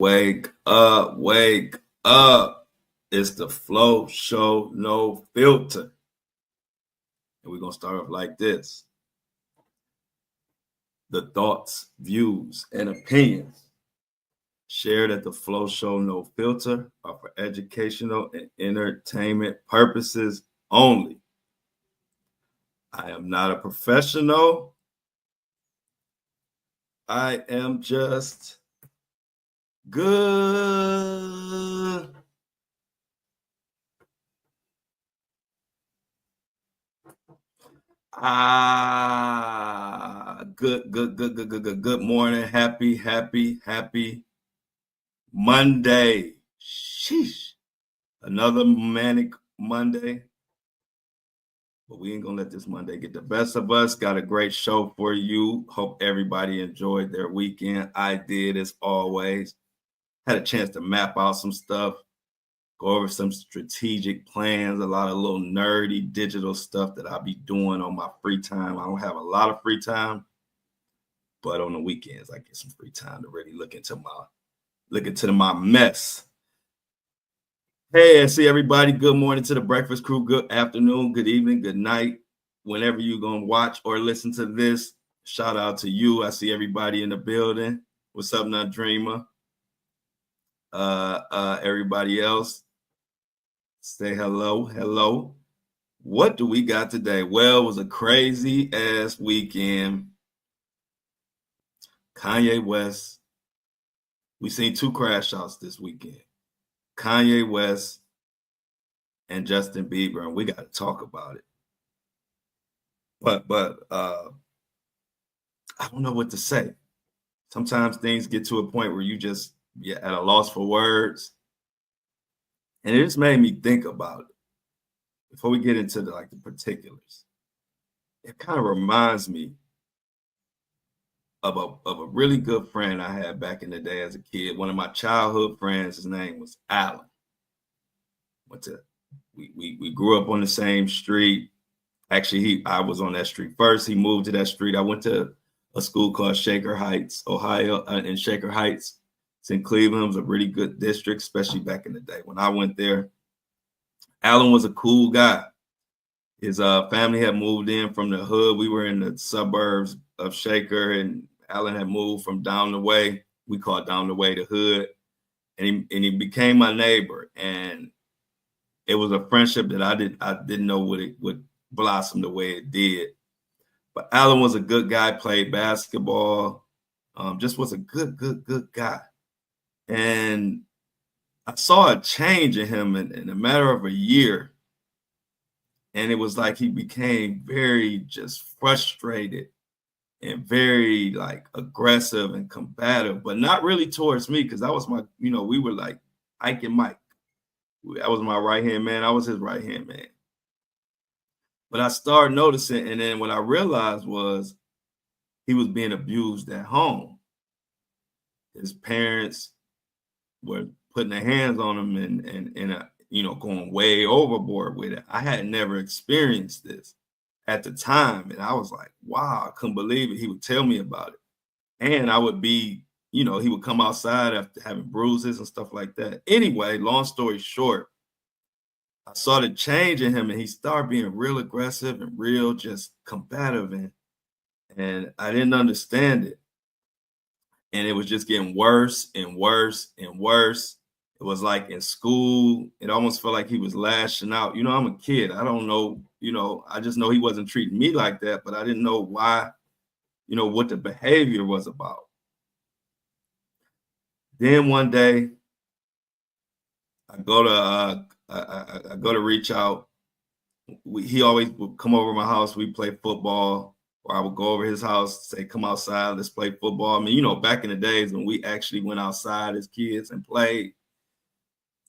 Wake up, wake up. It's the Flow Show, no filter. And we're going to start off like this. The thoughts, views, and opinions shared at the Flow Show, no filter are for educational and entertainment purposes only. I am not a professional. I am just good. Good morning. Happy Monday. Sheesh. Another manic Monday. But we ain't gonna let this Monday get the best of us. Got a great show for you. Hope everybody enjoyed their weekend. I did, as always. Had a chance to map out some stuff, go over some strategic plans, a lot of little nerdy digital stuff that I'll be doing on my free time. I don't have a lot of free time, but on the weekends I get some free time to really look into my mess. Hey, I see everybody. Good morning to the breakfast crew. Good afternoon, good evening, good night. Whenever you're gonna watch or listen to this, shout out to you. I see everybody in the building. What's up, Not Dreamer? Everybody else, say hello. What do we got today? Well, it was a crazy ass weekend. Kanye West. We seen two crash outs this weekend. Kanye West and Justin Bieber, and we got to talk about it. But I don't know what to say. Sometimes things get to a point where you just at a loss for words. And it just made me think about it. Before we get into the particulars, it kind of reminds me of a really good friend I had back in the day as a kid. One of my childhood friends, his name was Alan. We grew up on the same street. Actually, I was on that street first. He moved to that street. I went to a school called Shaker Heights, Ohio, in Shaker Heights. It's in Cleveland. It was a really good district, especially back in the day. When I went there, Alan was a cool guy. His family had moved in from the hood. We were in the suburbs of Shaker, and Alan had moved from down the way. We call it down the way the hood. And he became my neighbor. And it was a friendship that I didn't know would blossom the way it did. But Alan was a good guy, played basketball, just was a good guy. And I saw a change in him in a matter of a year. And it was like he became very just frustrated and very aggressive and combative, but not really towards me, because that was my, we were like Ike and Mike. That was my right-hand man. I was his right-hand man. But I started noticing, and then what I realized was he was being abused at home. His parents were putting their hands on him and going way overboard with it. I had never experienced this at the time. And I was like, wow, I couldn't believe it. He would tell me about it. And I would be, he would come outside after having bruises and stuff like that. Anyway, long story short, I saw the change in him, and he started being real aggressive and real just combative. And I didn't understand it. And it was just getting worse and worse and worse. It was like in school, it almost felt like he was lashing out. I'm a kid. I don't know, I just know he wasn't treating me like that, but I didn't know why, what the behavior was about. Then one day, I go to reach out. He always would come over to my house. We play football. Or I would go over his house, say, come outside, let's play football. I mean, back in the days when we actually went outside as kids and played,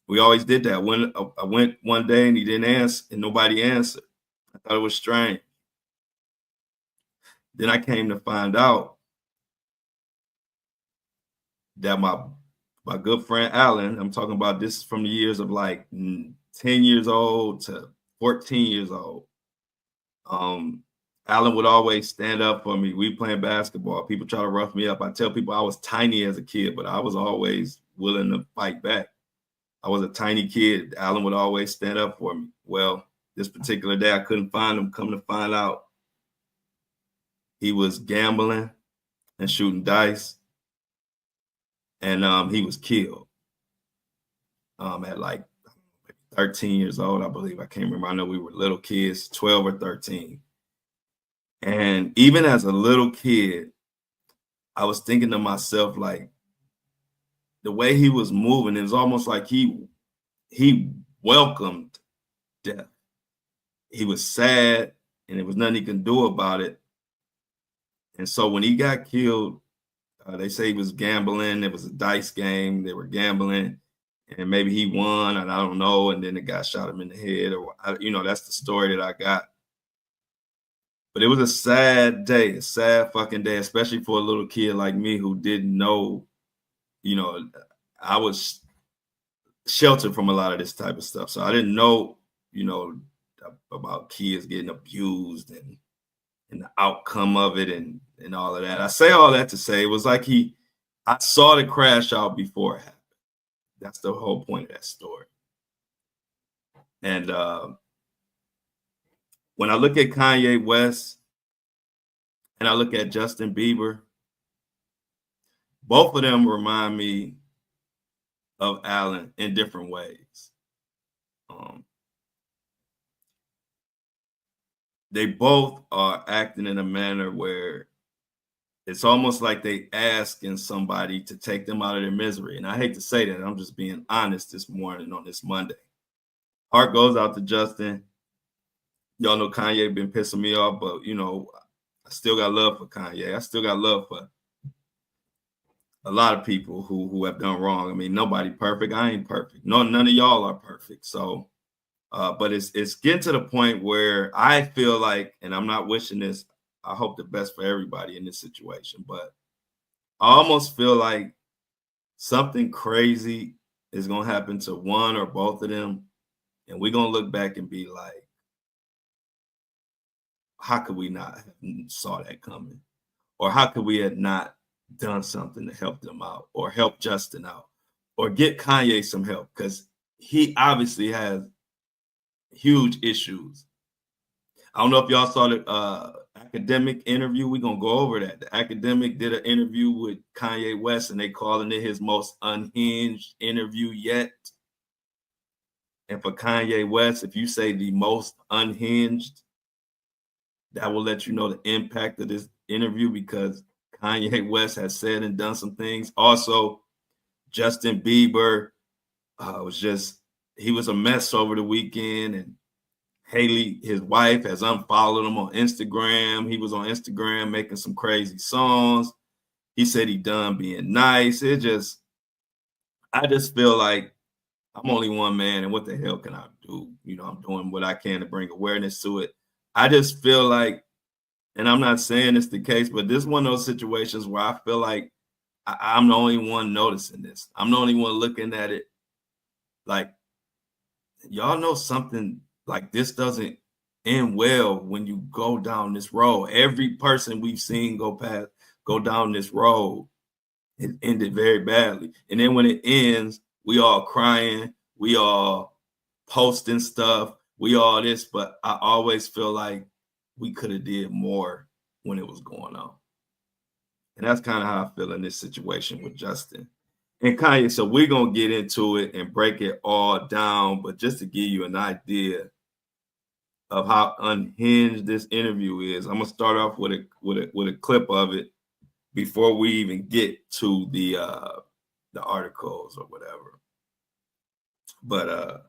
we always did that. When I went one day and he didn't answer, and nobody answered. I thought it was strange. Then I came to find out that my good friend Alan, I'm talking about this from the years of 10 years old to 14 years old. Alan would always stand up for me. We playing basketball. People try to rough me up. I tell people I was tiny as a kid, but I was always willing to fight back. I was a tiny kid. Alan would always stand up for me. Well, this particular day, I couldn't find him. Come to find out, he was gambling and shooting dice, and he was killed at like 13 years old, I believe. I can't remember. I know we were little kids, 12 or 13. And even as a little kid, I was thinking to myself, like, the way he was moving, it was almost like he welcomed death. He was sad, and there was nothing he can do about it. And so when he got killed, they say he was gambling. It was a dice game. They were gambling, and maybe he won, and I don't know. And then the guy shot him in the head, or that's the story that I got. But it was a sad day, a sad fucking day, especially for a little kid like me who didn't know. I was sheltered from a lot of this type of stuff, so I didn't know, about kids getting abused and the outcome of it and all of that. I say all that to say it was like I saw the crash out before it happened. That's the whole point of that story. And when I look at Kanye West and I look at Justin Bieber, both of them remind me of Alan in different ways. They both are acting in a manner where it's almost like they asking somebody to take them out of their misery. And I hate to say that. I'm just being honest this morning on this Monday. Heart goes out to Justin. Y'all know Kanye been pissing me off, but I still got love for Kanye. I still got love for a lot of people who have done wrong. I mean, nobody perfect. I ain't perfect. No, none of y'all are perfect. So, but it's getting to the point where I feel like, and I'm not wishing this, I hope the best for everybody in this situation, but I almost feel like something crazy is going to happen to one or both of them. And we're going to look back and be like, how could we not have saw that coming? Or how could we have not done something to help them out or help Justin out or get Kanye some help? Because he obviously has huge issues. I don't know if y'all saw the academic interview. We're going to go over that. The academic did an interview with Kanye West, and they calling it his most unhinged interview yet. And for Kanye West, if you say the most unhinged, that will let you know the impact of this interview, because Kanye West has said and done some things. Also, Justin Bieber he was a mess over the weekend, and Haley, his wife, has unfollowed him on Instagram. He was on Instagram making some crazy songs. He said he done being nice. I just feel like I'm only one man, and what the hell can I do? I'm doing what I can to bring awareness to it. I just feel like, and I'm not saying it's the case, but this is one of those situations where I feel like I'm the only one noticing this. I'm the only one looking at it like, y'all know something like this doesn't end well when you go down this road. Every person we've seen go down this road, it ended very badly. And then when it ends, we all crying, we all posting stuff, we all this, but I always feel like we could have did more when it was going on. And that's kind of how I feel in this situation with Justin and Kanye. So we're going to get into it and break it all down. But just to give you an idea of how unhinged this interview is, I'm going to start off with a clip of it before we even get to the articles or whatever. But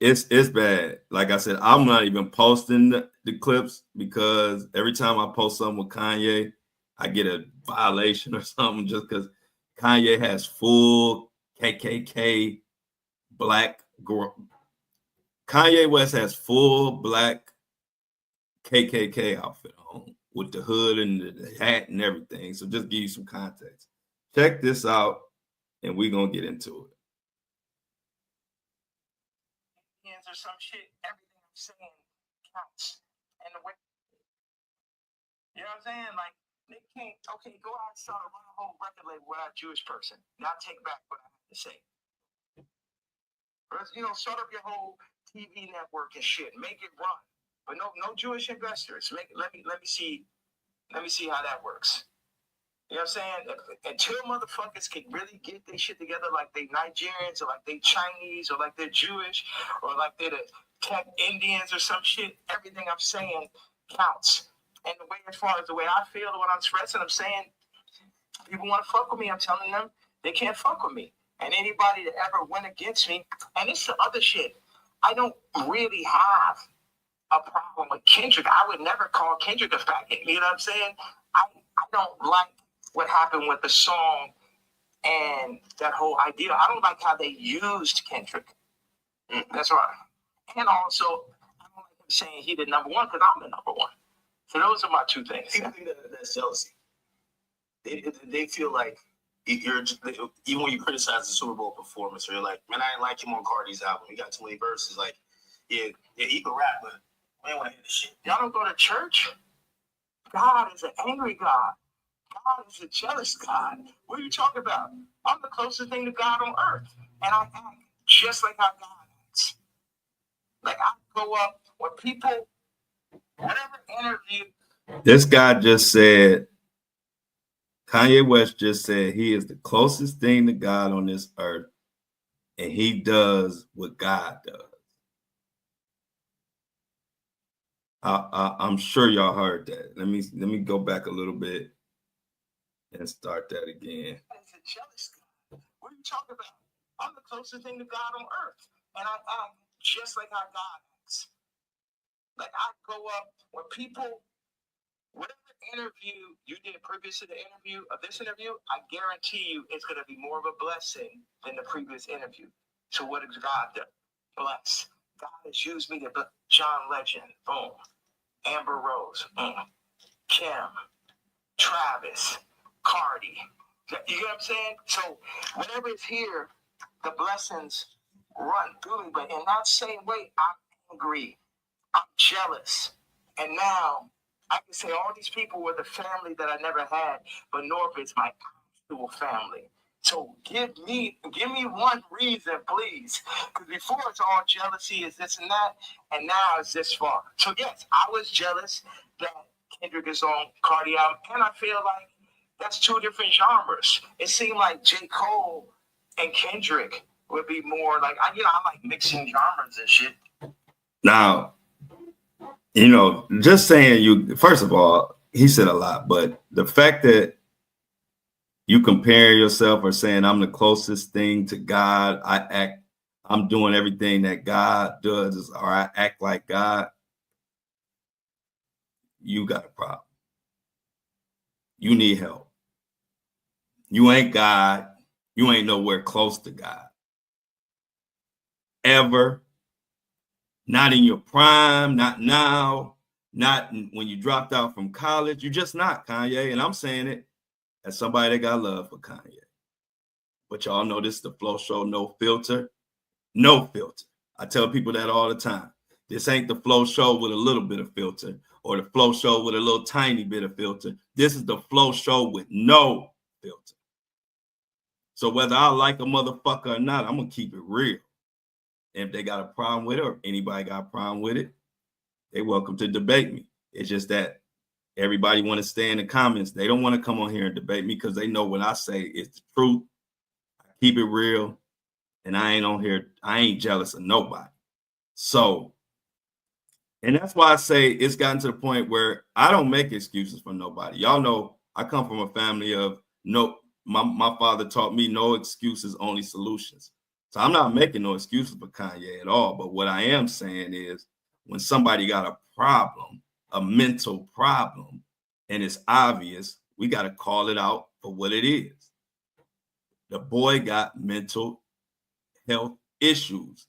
it's bad. Like I said, I'm not even posting the clips, because every time I post something with Kanye, I get a violation or something, just because Kanye has full KKK black. Kanye West has full black KKK outfit on with the hood and the hat and everything. So just give you some context. Check this out, and we're going to get into it. Or some shit, everything I'm saying counts. And the way, you know what I'm saying? Like, they can't, okay, go out and start a whole record label without a Jewish person. Not take back what I to say. You know, start up your whole TV network and shit, make it run. But no Jewish investors. Let me see how that works. You know what I'm saying? Until motherfuckers can really get their shit together, like they Nigerians or like they Chinese or like they're Jewish or like they're the tech Indians or some shit, everything I'm saying counts. And the way, as far as the way I feel, what I'm expressing, I'm saying people want to fuck with me. I'm telling them they can't fuck with me. And anybody that ever went against me, and it's the other shit. I don't really have a problem with Kendrick. I would never call Kendrick a faggot. You know what I'm saying? I don't like what happened with the song and that whole idea. I don't like how they used Kendrick. That's right. And also, I don't like him saying he the number one because I'm the number one. So those are my two things. People think that's jealousy. They feel like even when you criticize the Super Bowl performance, or you're like, man, I didn't like him on Cardi's album. He got too many verses. Like, yeah, he can rap, but we ain't want to hear this shit. Y'all don't go to church? God is an angry God. God is a jealous God. What are you talking about? I'm the closest thing to God on earth. And I act just like how God acts. Like I go up when people, whatever interview. This guy just said, Kanye West just said he is the closest thing to God on this earth. And he does what God does. I'm sure y'all heard that. Let me go back a little bit and start that again. It's a jealous God. What are you talking about? I'm the closest thing to God on earth. And I act just like how God acts. Like I go up when people, whatever interview you did previous to the interview of this interview, I guarantee you it's going to be more of a blessing than the previous interview. So what does God do? Bless. God has used me to bless John Legend, boom. Amber Rose, Kim, Travis, Cardi. You get what I'm saying? So whenever it's here, the blessings run through me. But in that same way, I'm angry. I'm jealous. And now I can say all these people were the family that I never had, but Northridge my actual family. So give me one reason, please. Because before it's all jealousy, is this and that, and now it's this far. So yes, I was jealous that Kendrick is on Cardi album, and I feel like that's two different genres. It seemed like J. Cole and Kendrick would be more like I like mixing genres and shit. Now, you know, just saying you, first of all, he said a lot, but the fact that you compare yourself or saying I'm the closest thing to God, I'm doing everything that God does, or I act like God, you got a problem. You need help. You ain't God. You ain't nowhere close to God. Ever. Not in your prime, not now, not when you dropped out from college. You're just not, Kanye. And I'm saying it as somebody that got love for Kanye. But y'all know this is the Flow Show, no filter. No filter. I tell people that all the time. This ain't the Flow Show with a little bit of filter or the Flow Show with a little tiny bit of filter. This is the Flow Show with no filter. So whether I like a motherfucker or not, I'm going to keep it real. And if they got a problem with it or anybody got a problem with it, they welcome to debate me. It's just that everybody want to stay in the comments. They don't want to come on here and debate me because they know what I say is the truth. I keep it real. And I ain't on here. I ain't jealous of nobody. So, and that's why I say it's gotten to the point where I don't make excuses for nobody. Y'all know I come from a family of my father taught me no excuses, only solutions. So I'm not making no excuses for Kanye at all. But what I am saying is when somebody got a problem, a mental problem, and it's obvious, we got to call it out for what it is. The boy got mental health issues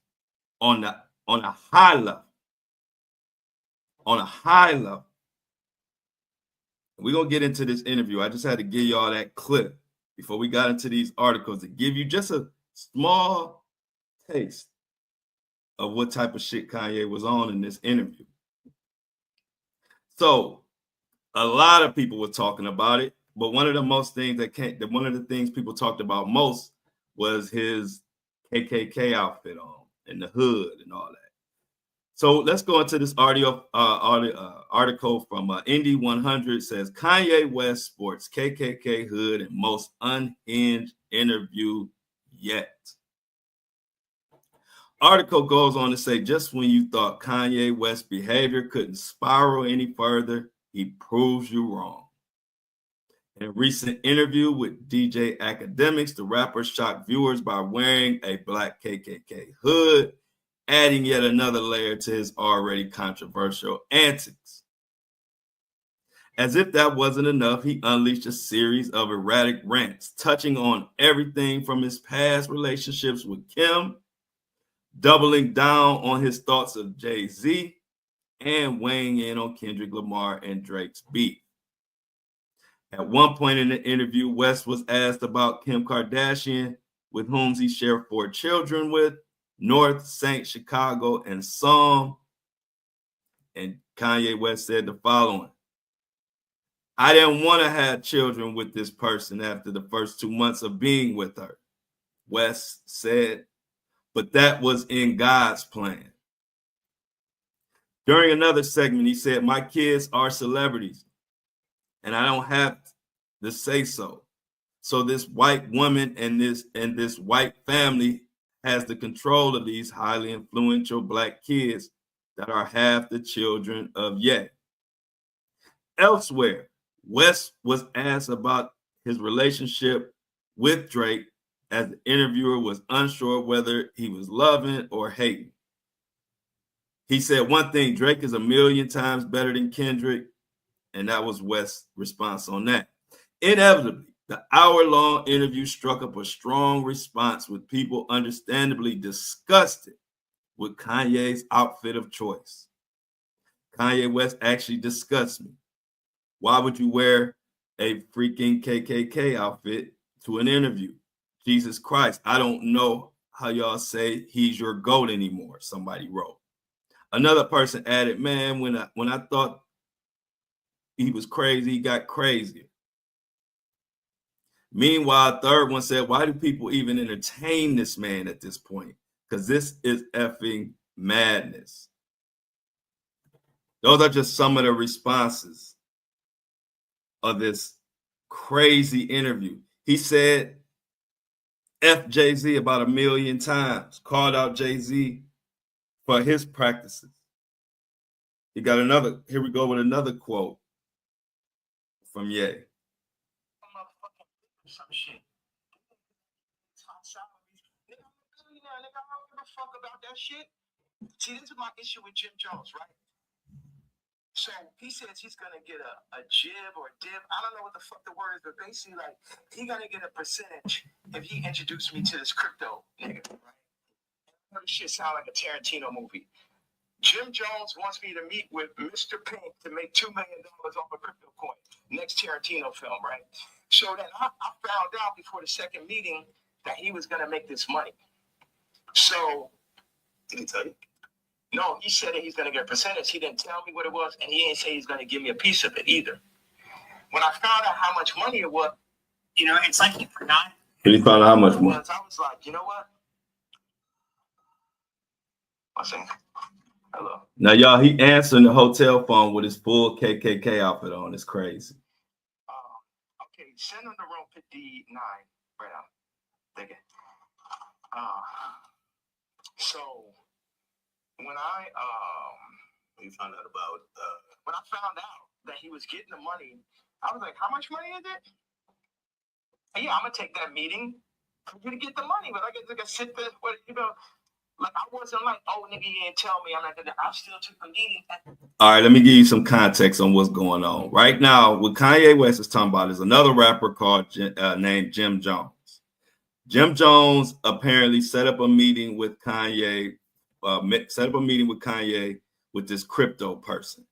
on a high level. On a high level. We're going to get into this interview. I just had to give y'all that clip before we got into these articles to give you just a small taste of what type of shit Kanye was on in this interview. So a lot of people were talking about it, but one of the things people talked about most was his KKK outfit on and the hood and all that. So let's go into this article from Indy 100. Says Kanye West sports KKK hood and most unhinged interview yet. Article goes on to say, just when you thought Kanye West's behavior couldn't spiral any further, he proves you wrong. In a recent interview with DJ Academics, the rapper shocked viewers by wearing a black KKK hood, adding yet another layer to his already controversial antics. As if that wasn't enough, he unleashed a series of erratic rants, touching on everything from his past relationships with Kim, doubling down on his thoughts of Jay-Z, and weighing in on Kendrick Lamar and Drake's beef. At one point in the interview, West was asked about Kim Kardashian, with whom he shared 4 children with, North, Saint, Chicago, and Psalm. And Kanye West said the following: I didn't want to have children with this person after the first 2 months of being with her, West said, but that was in God's plan. During another segment, he said, my kids are celebrities, and I don't have to say so. So this white woman and this white family has the control of these highly influential black kids that are half the children of Ye. Elsewhere, West was asked about his relationship with Drake, as the interviewer was unsure whether he was loving or hating. He said one thing, Drake is 1,000,000 times better than Kendrick, and that was West's response on that. Inevitably, the hour-long interview struck up a strong response, with people understandably disgusted with Kanye's outfit of choice. Kanye West actually disgusts me. Why would you wear a freaking KKK outfit to an interview? Jesus Christ, I don't know how y'all say he's your GOAT anymore, somebody wrote. Another person added, man, when I thought he was crazy, he got crazier. Meanwhile, a third one said, why do people even entertain this man at this point? Because this is effing madness. Those are just some of the responses of this crazy interview. He said F Jay-Z about 1,000,000 times, called out Jay-Z for his practices. He got another, here we go with another quote from Ye. Some shit. Nigga, I'm a billionaire, nigga. I don't give a fuck about that shit. See, this is my issue with Jim Jones, right? So he says he's gonna get a jib or a dib. I don't know what the fuck the word is, but basically, like, he gonna get a percentage if he introduced me to this crypto nigga, right? This shit sound like a Tarantino movie. Jim Jones wants me to meet with Mr. Pink to make $2 million off a crypto coin. Next Tarantino film, right? So then I found out before the second meeting that he was going to make this money. So, Did he tell you? No, he said that he's going to get a percentage. He didn't tell me what it was, and he didn't say he's going to give me a piece of it either. When I found out how much money it was, you know, it's like he forgot. When he found out how much money? I was like, you know what? I saying, hello. Now, y'all, he answering the hotel phone with his full KKK outfit on. It's crazy. Okay, send him to room 59 right now. Thank you. So when I You found out about when I found out that he was getting the money, I was like, how much money is it? And yeah, I'm gonna take that meeting for you to get the money, but I get to sit there, like I wasn't like, oh nigga, you didn't tell me. I'm not gonna. I still took the meeting. All right, let me give you some context on what's going on right now. What Kanye West is talking about is another rapper called named Jim Jones. Jim Jones apparently set up a meeting with Kanye. With this crypto person,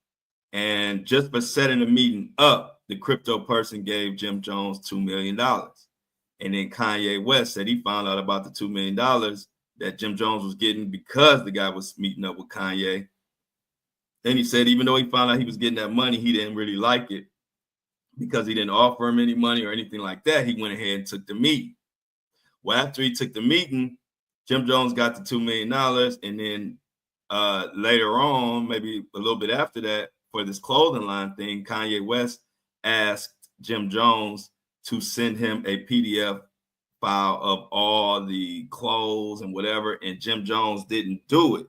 and just for setting the meeting up, the crypto person gave Jim Jones $2 million. And then Kanye West said he found out about the $2 million that Jim Jones was getting because the guy was meeting up with Kanye. Then he said even though he found out he was getting that money, he didn't really like it because he didn't offer him any money or anything like that. He went ahead and took the meeting. Well, after he took the meeting, Jim Jones got the $2 million. And then later on, maybe a little bit after that, for this clothing line thing, Kanye West asked Jim Jones to send him a PDF file of all the clothes and whatever, and Jim Jones didn't do it.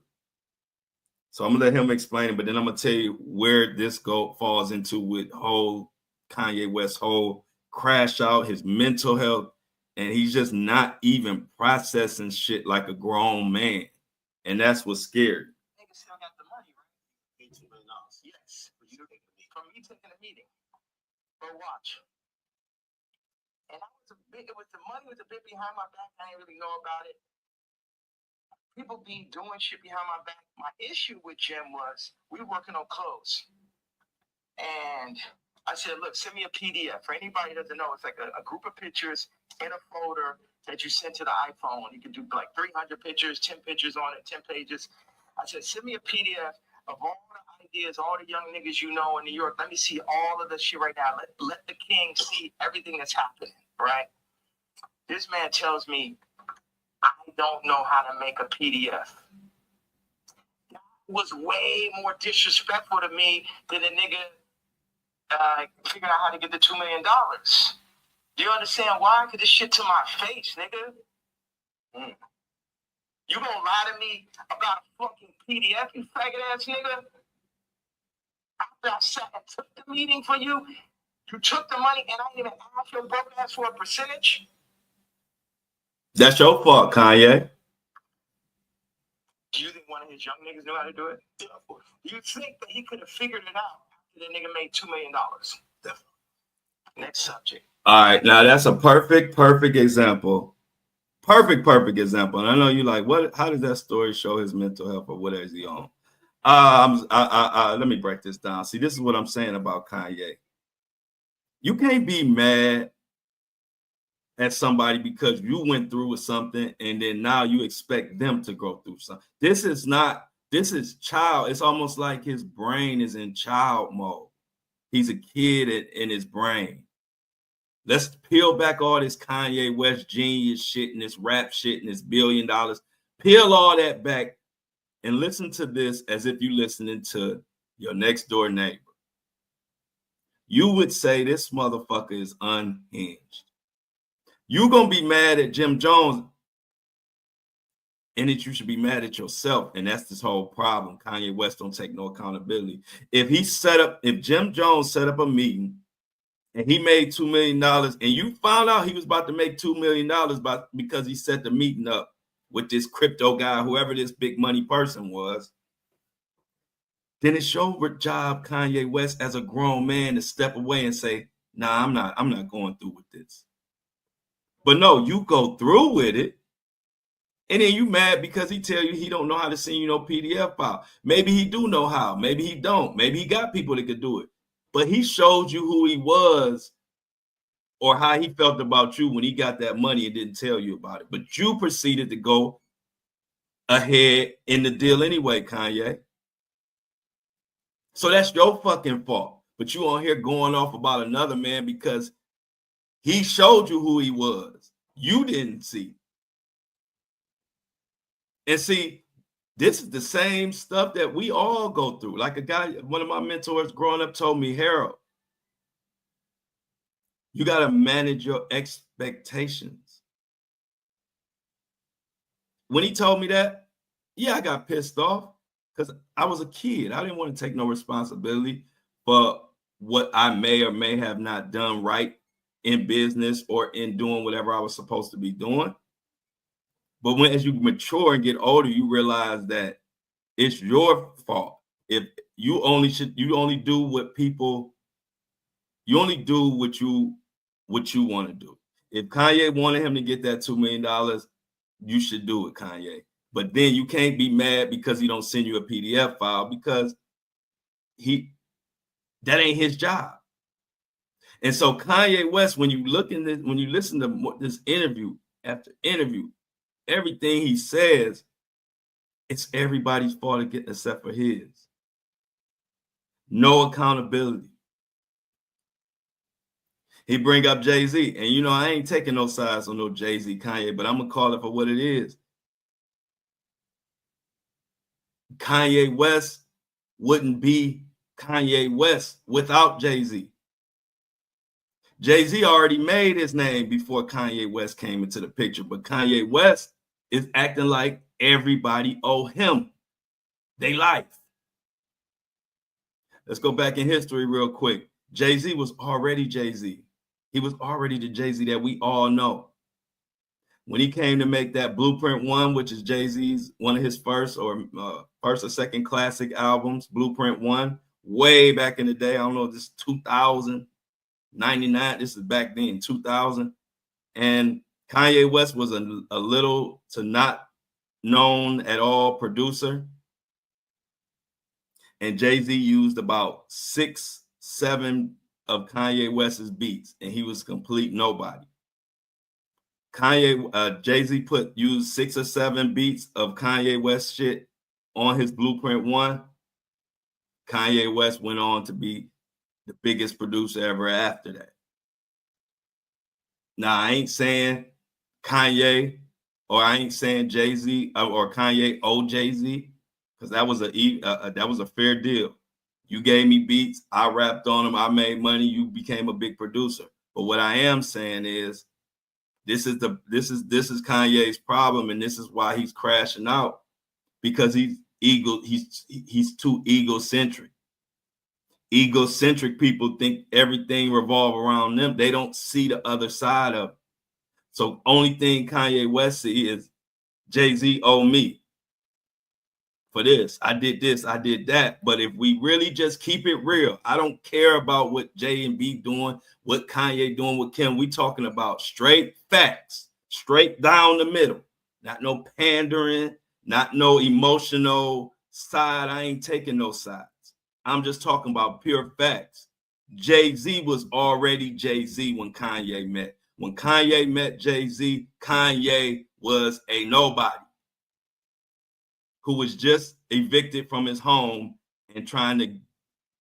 So I'm gonna let him explain it, but then I'm gonna tell you where this falls into with whole Kanye West whole crash out, his mental health, and he's just not even processing shit like a grown man, and that's what's scary. Nigga still got the money, right? $18 million. Yes. From me taking a meeting. But watch. And it was the money was a bit behind my back. I didn't really know about it. People be doing shit behind my back. My issue with Jim was we were working on clothes. And I said, look, send me a PDF. For anybody who doesn't know, it's like a group of pictures in a folder that you send to the iPhone. You can do like 300 pictures, 10 pictures on it, 10 pages. I said, send me a PDF of all the ideas, all the young niggas you know in New York. Let me see all of the shit right now. Let the king see everything that's happening, right? This man tells me, I don't know how to make a PDF. That was way more disrespectful to me than a nigga figuring out how to get the $2 million. Do you understand why? Because this shit to my face, nigga. You gonna lie to me about a fucking PDF, you faggot ass nigga? After I sat and took the meeting for you, you took the money and I didn't even ask your broke ass for a percentage? That's your fault, Kanye. Do you think one of his young niggas knew how to do it? Do you think that he could have figured it out after the nigga made $2 million? Definitely. Next subject. All right, now that's a perfect example. Perfect example. And I know you like, what? How does that story show his mental health or what is he on? Let me break this down. See, this is what I'm saying about Kanye. You can't be mad at somebody because you went through with something and then now you expect them to go through something. This is child. It's almost like his brain is in child mode. He's a kid in his brain. Let's peel back all this Kanye West genius shit and this rap shit and this $1 billion. Peel all that back and listen to this as if you're listening to your next door neighbor. You would say this motherfucker is unhinged. You're going to be mad at Jim Jones, and that you should be mad at yourself. And that's this whole problem. Kanye West don't take no accountability. If Jim Jones set up a meeting and he made $2 million and you found out he was about to make $2 million because he set the meeting up with this crypto guy, whoever this big money person was, then it's your job, Kanye West, as a grown man, to step away and say, nah, I'm not going through with this. But no, you go through with it, and then you mad because he tell you he don't know how to send you no PDF file. Maybe he do know how. Maybe he don't. Maybe he got people that could do it. But he showed you who he was or how he felt about you when he got that money and didn't tell you about it. But you proceeded to go ahead in the deal anyway, Kanye. So that's your fucking fault. But you on here going off about another man because he showed you who he was. You didn't see. And see, this is the same stuff that we all go through. Like one of my mentors growing up told me, Harold, you got to manage your expectations. When he told me that, yeah, I got pissed off because I was a kid. I didn't want to take no responsibility for what I may or may have not done right in business or in doing whatever I was supposed to be doing. But as you mature and get older, you realize that it's your fault. If you only do what you want to do. If Kanye wanted him to get that $2 million, you should do it, Kanye. But then you can't be mad because he don't send you a PDF file because that ain't his job. And so Kanye West, when you listen to this interview after interview, everything he says, it's everybody's fault except for his. No accountability. He bring up Jay-Z. And, you know, I ain't taking no sides on no Jay-Z, Kanye, but I'm going to call it for what it is. Kanye West wouldn't be Kanye West without Jay-Z. Jay-Z already made his name before Kanye West came into the picture, but Kanye West is acting like everybody owe him their life. Let's go back in history real quick. Jay-Z was already Jay-Z. He was already the Jay-Z that we all know. When he came to make that Blueprint 1, which is Jay-Z's one of his first or second classic albums, Blueprint 1, way back in the day. I don't know, this is 2000, 99. This is back then, 2000. And Kanye West was a little to not known at all producer. And Jay-Z used about 6, 7 of Kanye West's beats, and he was complete nobody. Jay-Z used 6 or 7 beats of Kanye West shit on his Blueprint 1. Kanye West went on to be the biggest producer ever after that. Now, I ain't saying Kanye or I ain't saying Jay-Z or Kanye owe Jay-Z, because that was a fair deal. You gave me beats, I rapped on them, I made money, you became a big producer. But what I am saying is this is Kanye's problem, and this is why he's crashing out, because he's too egocentric. Egocentric people think everything revolves around them. They don't see the other side of it. So only thing Kanye West see is Jay-Z owe me for this. I did this, I did that. But if we really just keep it real, I don't care about what Jay and B doing, what Kanye doing with Kim. We talking about straight facts, straight down the middle. Not no pandering, not no emotional side. I ain't taking no sides. I'm just talking about pure facts. Jay-Z was already Jay-Z when Kanye met. When Kanye met Jay-Z, Kanye was a nobody who was just evicted from his home and trying to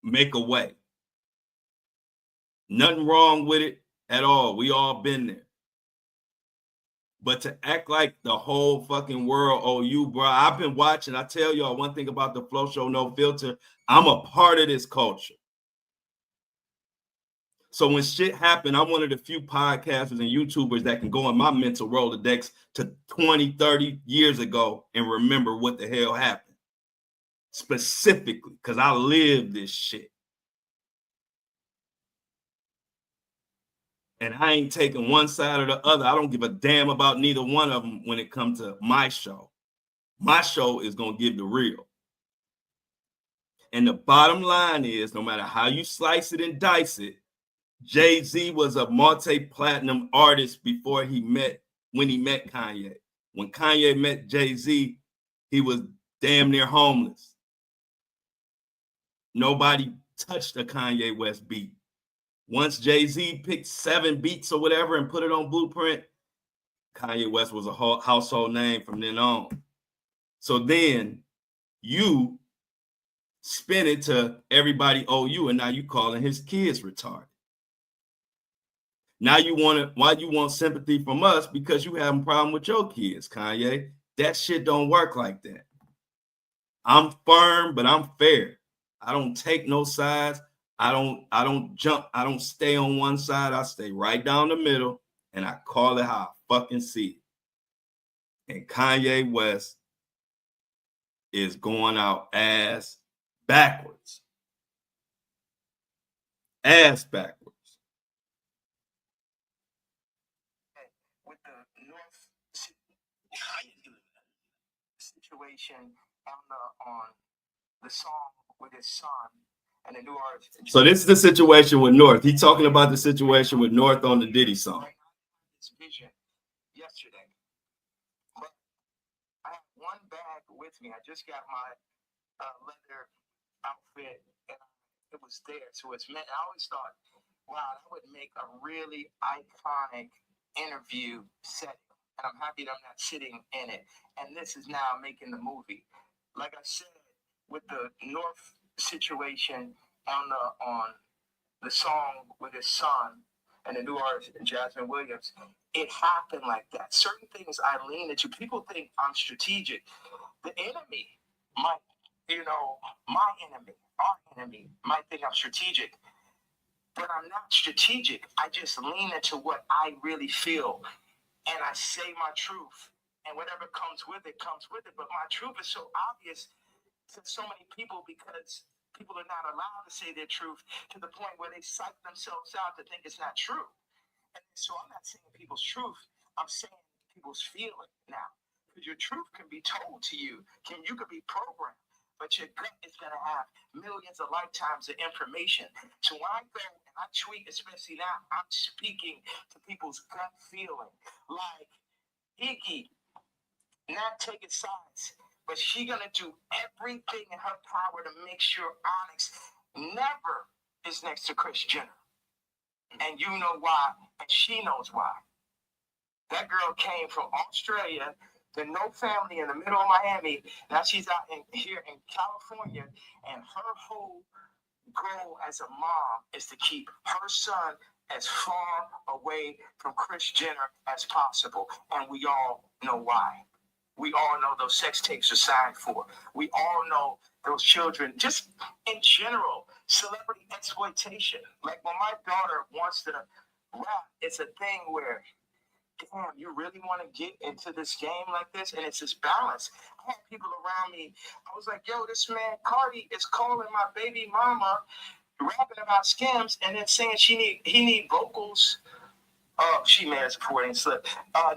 make a way. Nothing wrong with it at all. We all been there. But to act like the whole fucking world owe you, bro. I've been watching. I tell y'all one thing about the Flow Show No Filter. I'm a part of this culture. So when shit happened, I'm one of the few podcasters and YouTubers that can go in my mental Rolodex to 20, 30 years ago and remember what the hell happened. Specifically, because I lived this shit. And I ain't taking one side or the other. I don't give a damn about neither one of them when it comes to my show. My show is going to give the real. And the bottom line is, no matter how you slice it and dice it, Jay-Z was a multi-platinum artist when he met Kanye. When Kanye met Jay-Z, he was damn near homeless. Nobody touched a Kanye West beat. Once Jay-Z picked 7 beats or whatever and put it on Blueprint, Kanye West was a household name from then on. So then you spin it to everybody owe you, and now you calling his kids retarded. Now why you want sympathy from us? Because you have a problem with your kids, Kanye. That shit don't work like that. I'm firm, but I'm fair. I don't take no sides. I don't jump. I don't stay on one side. I stay right down the middle, and I call it how I fucking see it. And Kanye West is going out ass backwards. Ass backwards. With the North situation on the song with his son and the new artist. So this is the situation with North. He's talking about the situation with North on the Diddy song. His vision yesterday. But I have one bag with me. I just got my leather outfit, and it was there. So it's meant. I always thought, wow, that would make a really iconic interview setting. And I'm happy that I'm not sitting in it. And this is now making the movie. Like I said, with the North situation on the song with his son and the new artist Jasmine Williams. It happened like that. Certain things I lean into. People think I'm strategic. The enemy might, my enemy, our enemy might think I'm strategic, but I'm not strategic. I just lean into what I really feel, and I say my truth, and whatever comes with it comes with it. But my truth is so obvious to so many people because people are not allowed to say their truth to the point where they psych themselves out to think it's not true. And so I'm not saying people's truth. I'm saying people's feeling now. Because your truth can be told to you. You could be programmed. But your gut is going to have millions of lifetimes of information. So when I go and I tweet, especially now, I'm speaking to people's gut feeling. Like, Iggy, not taking sides, but she going to do everything in her power to make sure Onyx never is next to Kris Jenner. And you know why, and she knows why. That girl came from Australia to no family in the middle of Miami. Now she's out here in California, and her whole goal as a mom is to keep her son as far away from Kris Jenner as possible. And we all know why. We all know those sex tapes are signed for. We all know those children, just in general, celebrity exploitation. Like when my daughter wants to rap, it's a thing where, damn, you really want to get into this game like this? And it's this balance. I had people around me. I was like, yo, this man, Cardi, is calling my baby mama, rapping about scams, and then saying he need vocals. She may have supporting slip.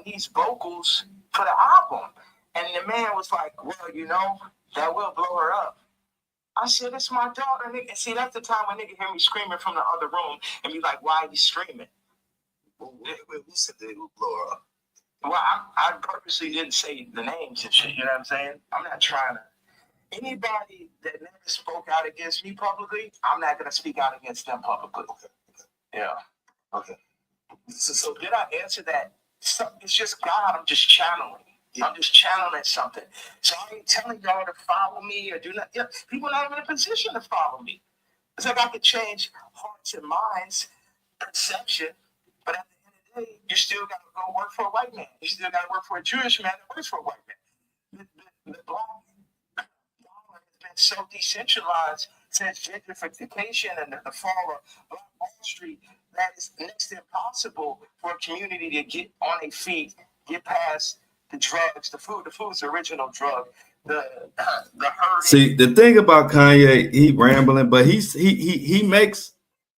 Needs vocals for the album. And the man was like, well, that will blow her up. I said, it's my daughter, nigga. And see, that's the time when nigga hear me screaming from the other room and be like, why are you screaming? Who said they would blow her up? Well, I purposely didn't say the names and shit, you know what I'm saying? I'm not trying to. Anybody that never spoke out against me publicly, I'm not going to speak out against them publicly. Okay. Yeah. Okay. So did I answer that? It's just God. I'm just channeling. I'm just channeling something. So I ain't telling y'all to follow me or do not. People are not even in a position to follow me. It's like I could change hearts and minds, perception, but at the end of the day, you still got to go work for a white man. You still got to work for a Jewish man that works for a white man. The black dollar has been so decentralized since gentrification and the fall of Black Wall Street that it's next to impossible for a community to get on their feet, get past the drugs, the food. The food's the original drug. The herding. See, the thing about Kanye, he rambling, but he makes,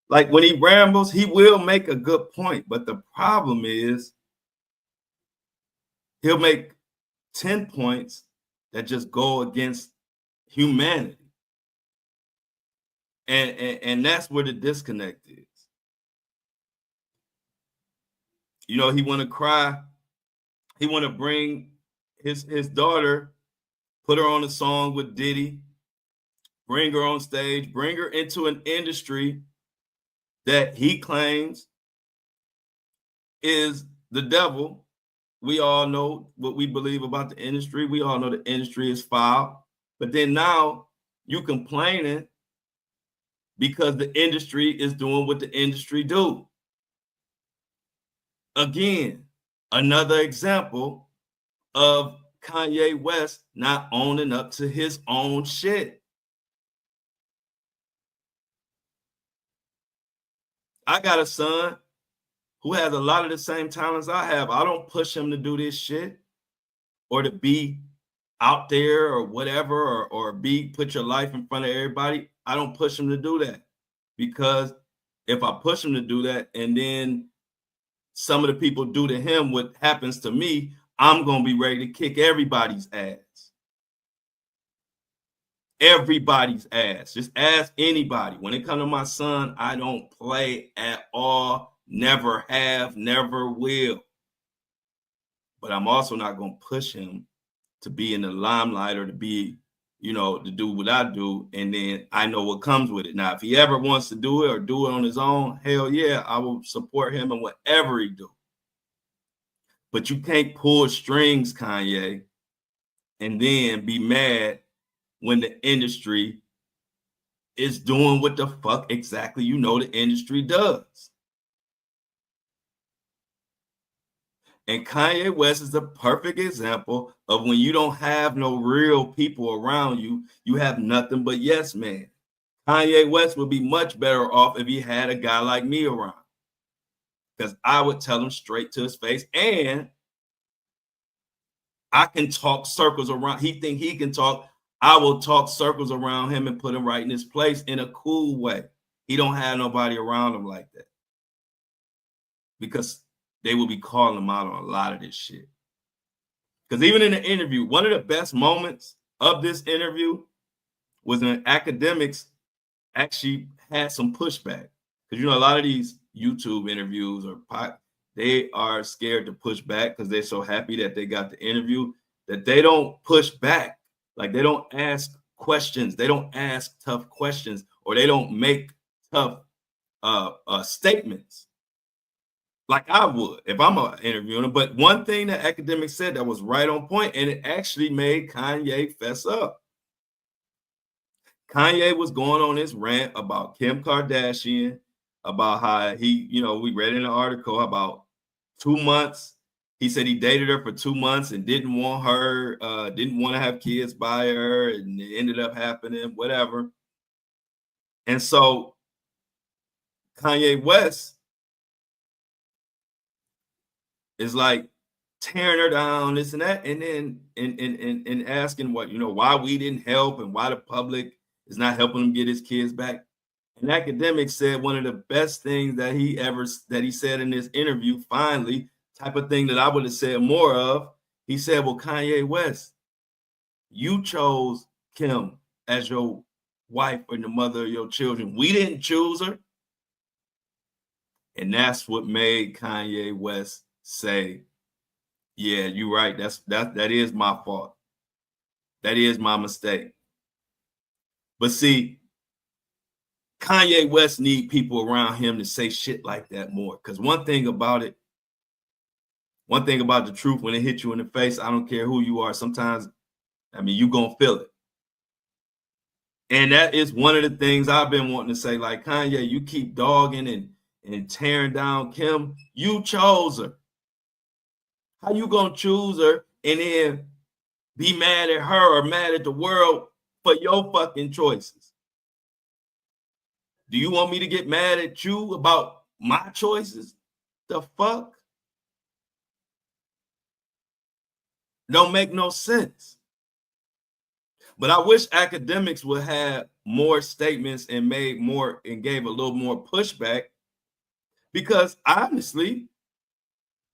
like, when he rambles, he will make a good point. But the problem is he'll make 10 points that just go against humanity. And that's where the disconnect is. He want to cry. He want to bring his daughter, put her on a song with Diddy, bring her on stage, bring her into an industry that he claims is the devil. We all know what we believe about the industry. We all know the industry is foul. But then now you complaining because the industry is doing what the industry do. Again, another example of Kanye West not owning up to his own shit. I got a son who has a lot of the same talents I have. I don't push him to do this shit or to be out there or whatever, or put your life in front of everybody. I don't push him to do that, because if I push him to do that and then some of the people do to him what happens to me, I'm going to be ready to kick everybody's ass. Everybody's ass. Just ask anybody. When it comes to my son, I don't play at all. Never have, never will. But I'm also not going to push him to be in the limelight or to be, to do what I do. And then I know what comes with it. Now, if he ever wants to do it or do it on his own, hell yeah, I will support him in whatever he do. But you can't pull strings, Kanye, and then be mad when the industry is doing what the fuck exactly the industry does. And Kanye West is the perfect example of when you don't have no real people around you, you have nothing but yes man. Kanye West would be much better off if he had a guy like me around, because I would tell him straight to his face, and I can talk circles around. He think he can talk. I will talk circles around him and put him right in his place in a cool way. He don't have nobody around him like that, because they will be calling him out on a lot of this shit. Because even in the interview, one of the best moments of this interview was when academics actually had some pushback. Because, you know, a lot of these YouTube interviews they are scared to push back because they're so happy that they got the interview that they don't push back. Like, they don't ask questions. They don't ask tough questions, or they don't make tough statements like I would if I'm interviewing him. But one thing that academics said that was right on point, and it actually made Kanye fess up. Kanye was going on his rant about Kim Kardashian, about how he, you know, we read in an article about 2 months. He said he dated her for 2 months and didn't want her, didn't want to have kids by her, and it ended up happening, whatever. And so Kanye West is like tearing her down, this and that, and then and asking what, you know, why we didn't help and why the public is not helping him get his kids back. And academics said one of the best things that he said in this interview, finally, type of thing that I would have said more of. He said, well, Kanye West, you chose Kim as your wife and the mother of your children. We didn't choose her. And that's what made Kanye West say, yeah, you're right. That is my fault. That is my mistake. But see, Kanye West need people around him to say shit like that more. Because one thing about the truth, when it hits you in the face, I don't care who you are. Sometimes, I mean, you gonna feel it. And that is one of the things I've been wanting to say. Like, Kanye, you keep dogging and tearing down Kim. You chose her. How you gonna choose her and then be mad at her or mad at the world for your fucking choices? Do you want me to get mad at you about my choices? The fuck? Don't make no sense. But I wish academics would have more statements and made more and gave a little more pushback, because honestly,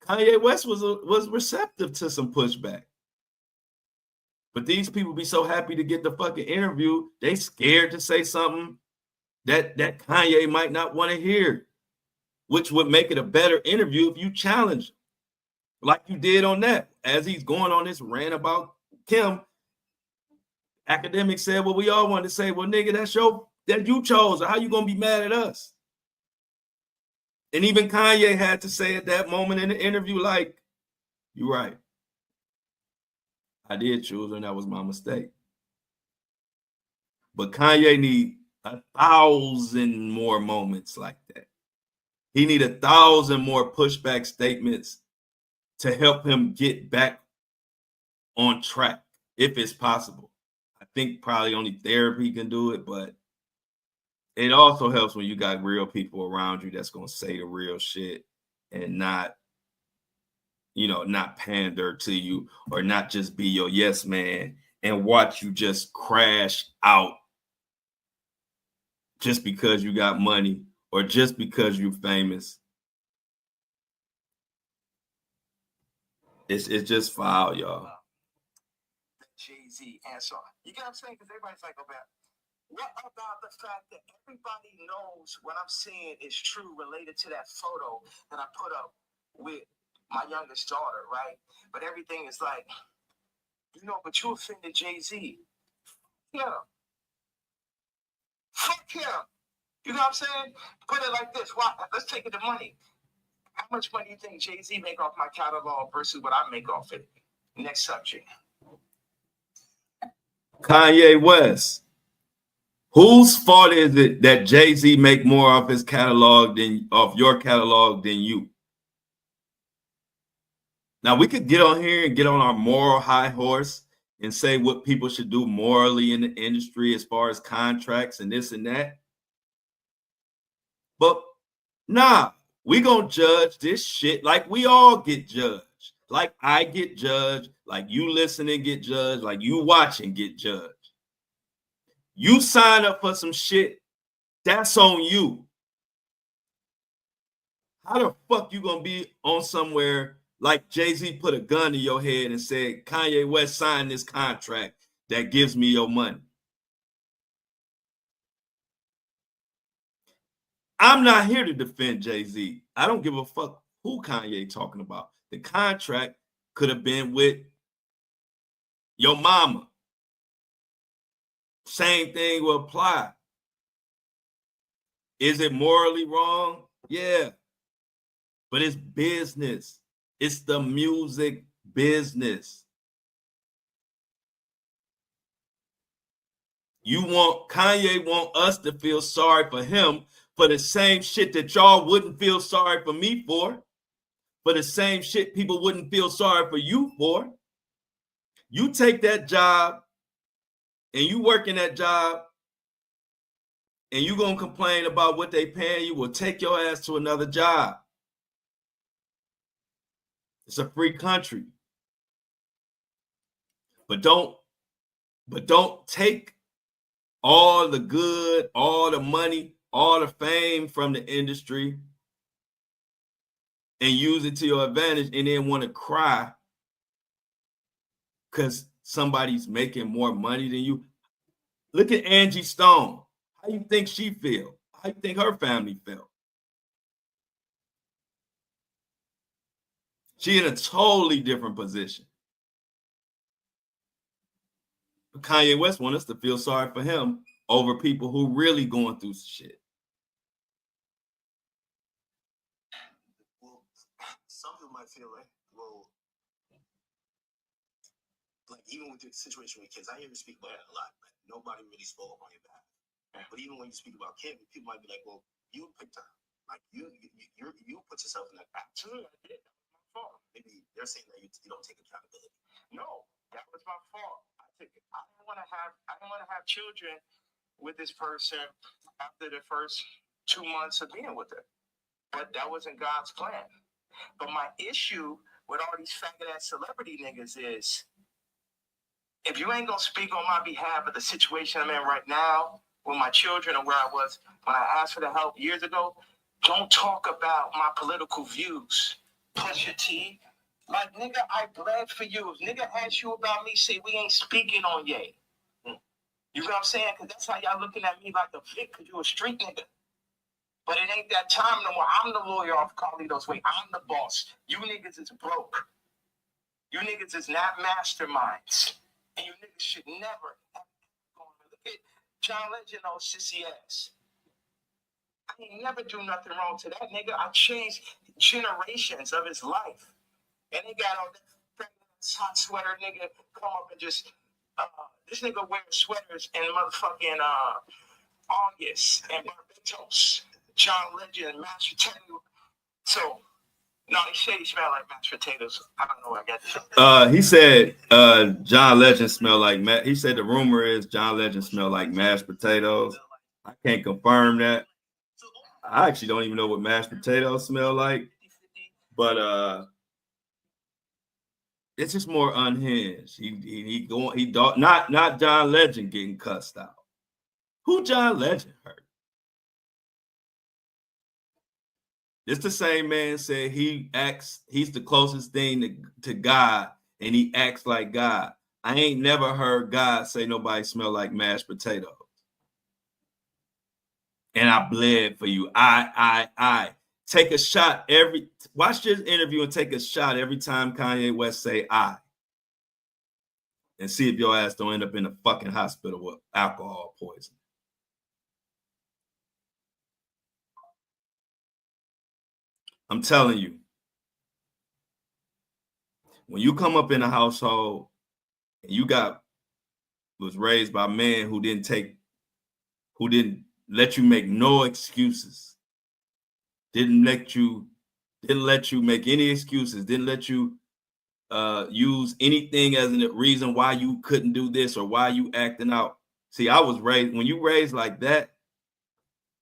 Kanye West was receptive to some pushback. But these people be so happy to get the fucking interview, they scared to say something that Kanye might not want to hear, which would make it a better interview if you challenge him, like you did on that. As he's going on this rant about Kim, academics said, well, we all wanted to say, well, nigga, that you chose her. How you gonna be mad at us? And even Kanye had to say at that moment in the interview, like, you're right. I did choose her, and that was my mistake. But Kanye need 1,000 more moments like that. He need 1,000 more pushback statements to help him get back on track, if it's possible. I think probably only therapy can do it, but it also helps when you got real people around you that's going to say the real shit and not, you know, not pander to you, or not just be your yes man and watch you just crash out just because you got money or just because you're famous. It's just foul, y'all. Jay-Z answer. You get what I'm saying? Because everybody's like, oh, man, what about the fact that everybody knows what I'm saying is true related to that photo that I put up with my youngest daughter, right? But everything is like, you know, but you offended Jay-Z. Yeah. Fuck him. You know what I'm saying? Put it like this. Why? Let's take it to money. How much money do you think Jay-Z make off my catalog versus what I make off it? Next subject. Kanye West. Whose fault is it that Jay-Z make more off his catalog than off your catalog than you? Now we could get on here and get on our moral high horse and say what people should do morally in the industry as far as contracts and this and that. But nah, we gonna judge this shit like we all get judged. Like I get judged, like you listening get judged, like you watching get judged. You sign up for some shit, that's on you. How the fuck you gonna be on somewhere like Jay-Z put a gun to your head and said, Kanye West signed this contract that gives me your money? I'm not here to defend Jay-Z. I don't give a fuck who Kanye talking about. The contract could have been with your mama. Same thing will apply. Is it morally wrong? Yeah. But it's business. It's the music business. Kanye want us to feel sorry for him for the same shit that y'all wouldn't feel sorry for me for the same shit people wouldn't feel sorry for you for. You take that job and you work in that job and you gonna complain about what they paying you, will take your ass to another job. It's a free country. But don't take all the good, all the money, all the fame from the industry and use it to your advantage and then want to cry because somebody's making more money than you. Look at Angie Stone. How you think she feel? How you think her family felt? She in a totally different position. But Kanye West wants us to feel sorry for him over people who really going through shit. Well, some people might feel like, well, like even with the situation with kids, I hear you speak about it a lot, but nobody really spoke on your behalf. But even when you speak about kids, people might be like, well, you picked her. Like you put yourself in that path. Absolutely, I did. That was my fault. Maybe they're saying that you don't take accountability. No, that was my fault. I didn't want to have children with this person after the first 2 months of being with her. But that wasn't God's plan. But my issue with all these faggot ass celebrity niggas is, if you ain't gonna speak on my behalf of the situation I'm in right now with my children and where I was when I asked for the help years ago, don't talk about my political views. Push your T. Like, nigga, I bled for you. If nigga asks you about me, say we ain't speaking on Ye. You know what I'm saying? Because that's how y'all looking at me like a vic, because you a street nigga. But it ain't that time no more. I'm the lawyer off Carlito's way. I'm the boss. You niggas is broke. You niggas is not masterminds. And you niggas should never have look at John Legend, old sissy ass. I ain't never do nothing wrong to that nigga. I changed generations of his life. And they got on that hot sweater nigga come up and just this nigga wears sweaters in motherfucking August and Barbados. John Legend, mashed potato. So no, he said he smelled like mashed potatoes. I don't know where I got this. He said John Legend smelled like he said the rumor is John Legend smelled like mashed potatoes. I can't confirm that. I actually don't even know what mashed potatoes smell like, but it's just more unhinged. He not John Legend getting cussed out. Who John Legend hurt? It's the same man said he's the closest thing to God, and he acts like God. I ain't never heard God say nobody smell like mashed potatoes. And I bled for you. I take a shot watch this interview and take a shot every time Kanye West say I. And see if your ass don't end up in a fucking hospital with alcohol poisoning. I'm telling you, when you come up in a household and you was raised by men who didn't let you make no excuses, didn't let you make any excuses, didn't let you use anything as a reason why you couldn't do this or why you acting out. See, I was raised, when you raised like that,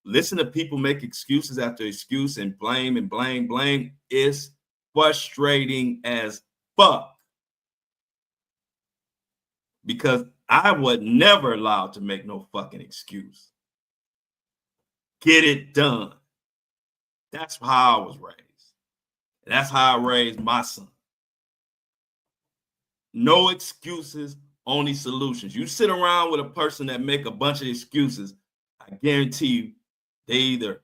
listen to people make excuses after excuse and blame is frustrating as fuck. Because I was never allowed to make no fucking excuse. Get it done. That's how I was raised. That's how I raised my son. No excuses, only solutions. You sit around with a person that make a bunch of excuses, I guarantee you, they either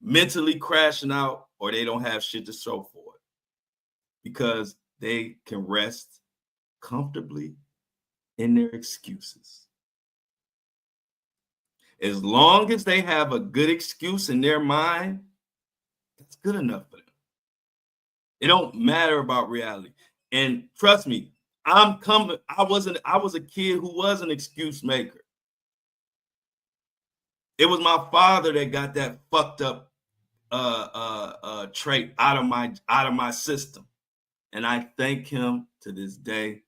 mentally crashing out or they don't have shit to show for it. Because they can rest comfortably in their excuses. As long as they have a good excuse in their mind, that's good enough for them. It don't matter about reality. And trust me, I was a kid who was an excuse maker. It was my father that got that fucked up trait out of my system. And I thank him to this day,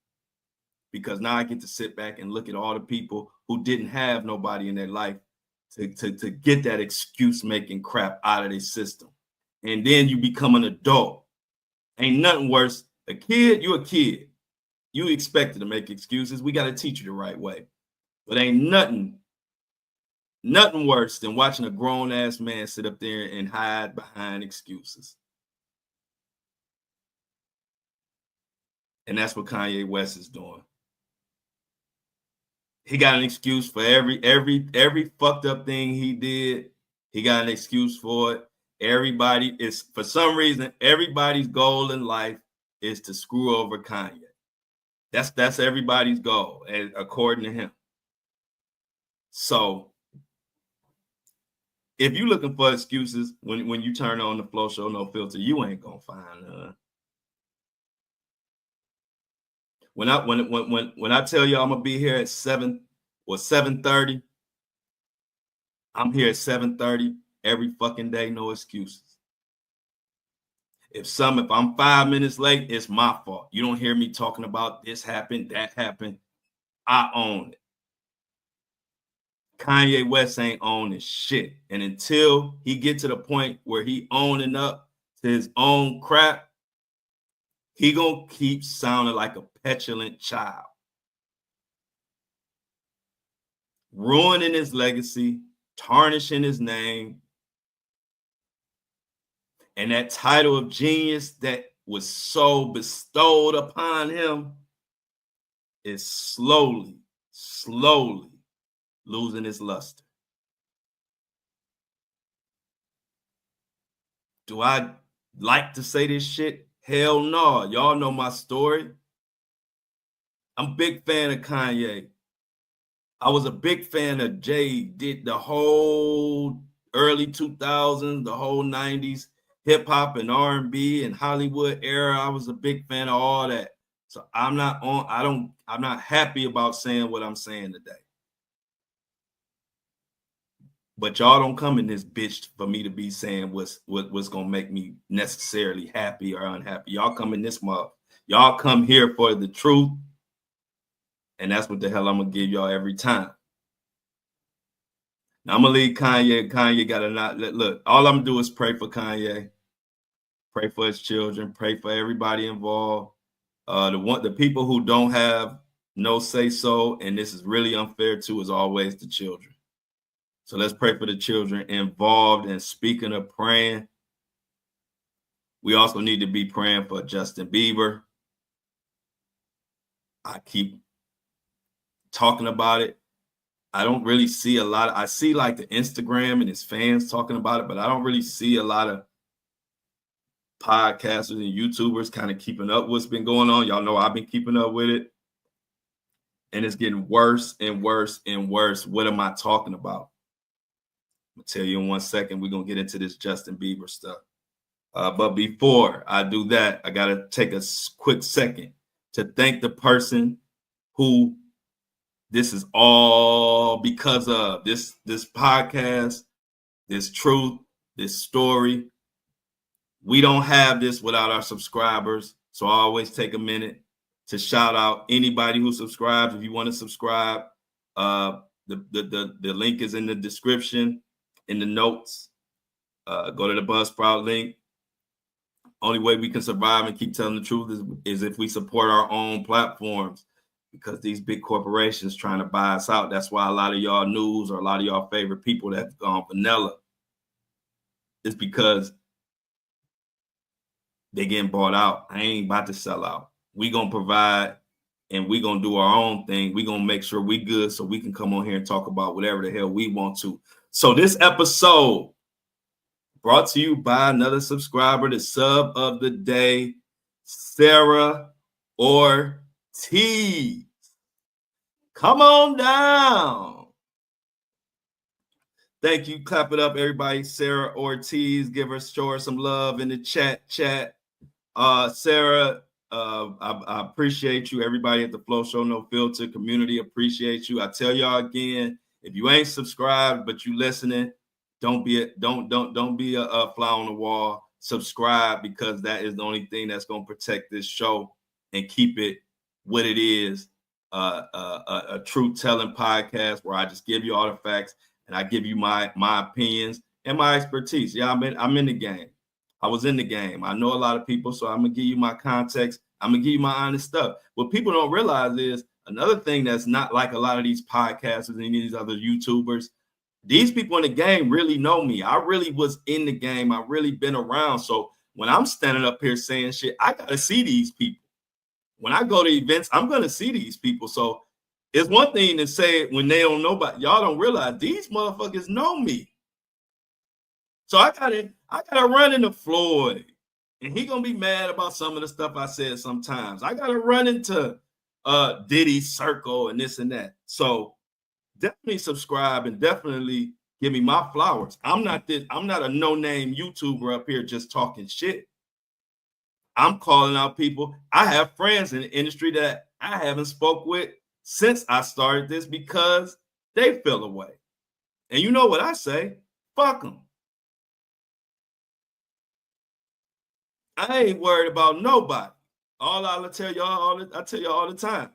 because now I get to sit back and look at all the people who didn't have nobody in their life to get that excuse making crap out of their system. And then you become an adult. Ain't nothing worse. A kid, you a kid. You expected to make excuses. We got to teach you the right way. But ain't nothing worse than watching a grown ass man sit up there and hide behind excuses. And that's what Kanye West is doing. He got an excuse for every fucked up thing he did. He got an excuse for it. Everybody is, for some reason, everybody's goal in life is to screw over Kanye. That's everybody's goal, according to him. So if you're looking for excuses when you turn on the Flow Show No Filter, you ain't gonna find none. When I tell you I'm gonna be here at 7:30, I'm here at 7:30 every fucking day, no excuses. If I'm 5 minutes late, it's my fault. You don't hear me talking about this happened, that happened. I own it. Kanye West ain't owning shit. And until he get to the point where he owning up to his own crap, he gonna keep sounding like a petulant child. Ruining his legacy, tarnishing his name. And that title of genius that was so bestowed upon him is slowly losing its luster. Do I like to say this shit? Hell no. Y'all know my story. I'm a big fan of Kanye. I was a big fan of Jay. Did the whole early 2000s, the whole 90s hip hop and R&B and Hollywood era. I was a big fan of all that. So I'm not happy about saying what I'm saying today. But y'all don't come in this bitch for me to be saying what's gonna make me necessarily happy or unhappy. Y'all come in this month. Y'all come here for the truth. And that's what the hell I'm gonna give y'all every time. Now I'm gonna leave Kanye. Kanye gotta not look. All I'm gonna do is pray for Kanye, pray for his children, pray for everybody involved. The people who don't have no say so, and this is really unfair too, is always the children. So let's pray for the children involved. And speaking of praying, we also need to be praying for Justin Bieber. I keep talking about it. I don't really see a lot. I see like the Instagram and his fans talking about it, but I don't really see a lot of podcasters and YouTubers kind of keeping up what's been going on. Y'all know I've been keeping up with it. And it's getting worse and worse and worse. What am I talking about? I'm going to tell you in 1 second. We're going to get into this Justin Bieber stuff. But before I do that, I got to take a quick second to thank the person who this is all because of. This podcast, this truth, this story. We don't have this without our subscribers. So I always take a minute to shout out anybody who subscribes. If you want to subscribe, the link is in the description, in the notes. Go to the Buzzsprout link. Only way we can survive and keep telling the truth is if we support our own platforms, because these big corporations trying to buy us out. That's why a lot of y'all news or a lot of y'all favorite people that have gone vanilla is because they getting bought out. I ain't about to sell out. We gonna provide and we gonna do our own thing. We gonna make sure we good so we can come on here and talk about whatever the hell we want to. So this episode brought to you by another subscriber, the sub of the day, Sarah Ortiz. Come on down. Thank you. Clap it up, everybody. Sarah Ortiz. Show her some love in the chat. Sarah, I appreciate you. Everybody at the Flow Show No Filter community appreciate you. I tell y'all again, if you ain't subscribed but you listening, don't be a fly on the wall. Subscribe, because that is the only thing that's gonna protect this show and keep it what it is. A truth telling podcast where I just give you all the facts and I give you my opinions and my expertise. Yeah, I'm in the game. I was in the game. I know a lot of people, so I'm gonna give you my context. I'm gonna give you my honest stuff. What people don't realize is another thing that's not like a lot of these podcasters and these other YouTubers. These people in the game really know me. I really was in the game. I really been around. So when I'm standing up here saying shit, I gotta see these people. When I go to events, I'm gonna see these people. So it's one thing to say it when they don't know, but y'all don't realize these motherfuckers know me. So I gotta run into Floyd, and he gonna be mad about some of the stuff I said sometimes. I gotta run into Diddy circle and this and that. So definitely subscribe and definitely give me my flowers. I'm not a no-name YouTuber up here just talking shit. I'm calling out people. I have friends in the industry that I haven't spoke with since I started this because they fell away. And you know what I say? Fuck them. I ain't worried about nobody. I tell y'all all the time.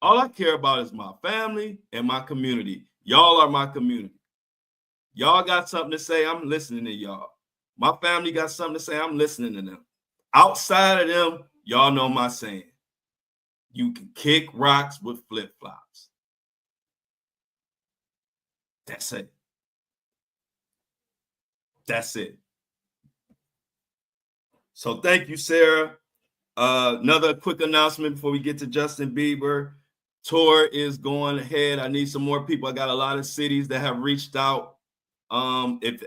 All I care about is my family and my community. Y'all are my community. Y'all got something to say, I'm listening to y'all. My family got something to say, I'm listening to them. Outside of them, y'all know my saying. You can kick rocks with flip-flops. That's it. That's it. So thank you, Sarah. Another quick announcement before we get to Justin Bieber. Tour is going ahead. I need some more people. I got a lot of cities that have reached out. If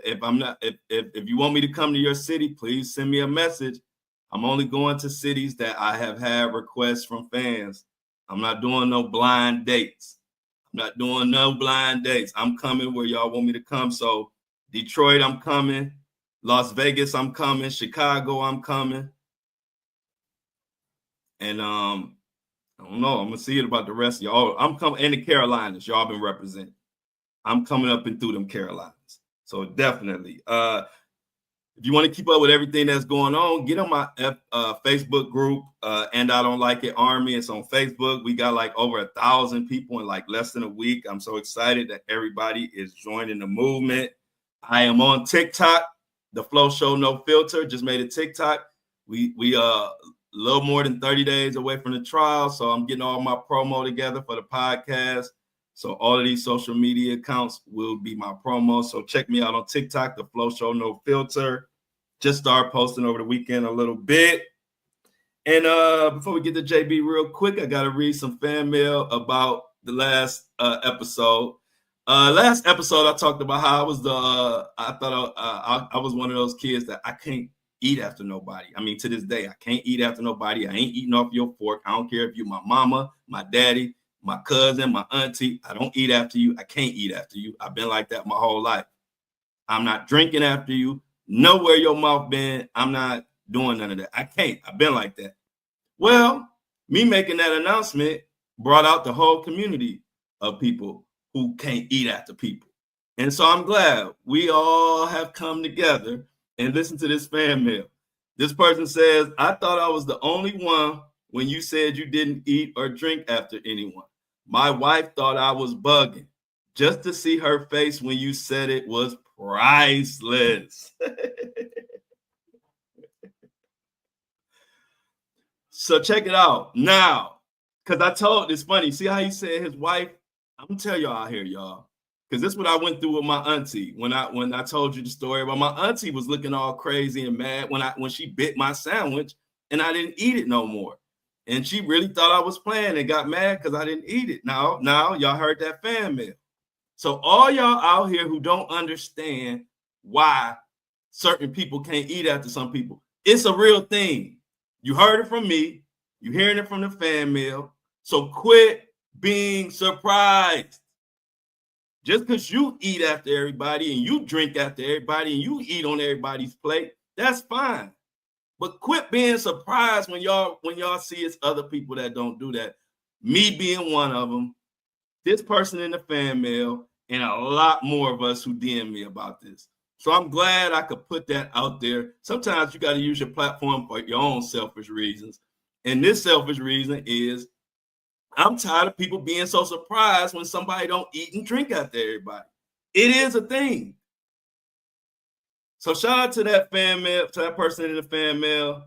you want me to come to your city, please send me a message. I'm only going to cities that I have had requests from fans. I'm not doing no blind dates. I'm coming where y'all want me to come. So Detroit, I'm coming. Las Vegas, I'm coming. Chicago, I'm coming. And I don't know. I'm gonna see it about the rest of y'all. I'm coming, and the Carolinas. Y'all been representing. I'm coming up and through them Carolinas. So definitely. If you want to keep up with everything that's going on, get on my Facebook group, And I Don't Like It Army. It's on Facebook. We got like over 1,000 people in like less than a week. I'm so excited that everybody is joining the movement. I am on TikTok, the Flow Show No Filter. Just made a TikTok. We a little more than 30 days away from the trial, so I'm getting all my promo together for the podcast. So all of these social media accounts will be my promo. So check me out on TikTok, the Flow Show No Filter. Just started posting over the weekend a little bit. And before we get to JB real quick, I got to read some fan mail about the last episode. Last episode, I talked about how I was I was one of those kids that I can't eat after nobody. I mean, to this day, I can't eat after nobody. I ain't eating off your fork. I don't care if you're my mama, my daddy, my cousin, my auntie. I don't eat after you. I can't eat after you. I've been like that my whole life. I'm not drinking after you. Know where your mouth been. I'm not doing none of that. I can't. I've been like that. Well, me making that announcement brought out the whole community of people who can't eat after people. And so I'm glad we all have come together and listened to this fan mail. This person says, I thought I was the only one when you said you didn't eat or drink after anyone. My wife thought I was bugging. Just to see her face when you said it was priceless. So check it out now. Because I told, it's funny. See how he said his wife? I'm going to tell y'all out here, y'all. Because this is what I went through with my auntie when I told you the story about my auntie was looking all crazy and mad when she bit my sandwich and I didn't eat it no more. And she really thought I was playing and got mad because I didn't eat it. Now y'all heard that fan mail. So all y'all out here who don't understand why certain people can't eat after some people, it's a real thing. You heard it from me. You hearing it from the fan mail. So quit being surprised. Just because you eat after everybody and you drink after everybody and you eat on everybody's plate, that's fine. But quit being surprised when y'all see it's other people that don't do that. Me being one of them, this person in the fan mail, and a lot more of us who DM me about this. So I'm glad I could put that out there. Sometimes you got to use your platform for your own selfish reasons. And this selfish reason is I'm tired of people being so surprised when somebody don't eat and drink after everybody. It is a thing. So shout out to that fan mail, to that person in the fan mail,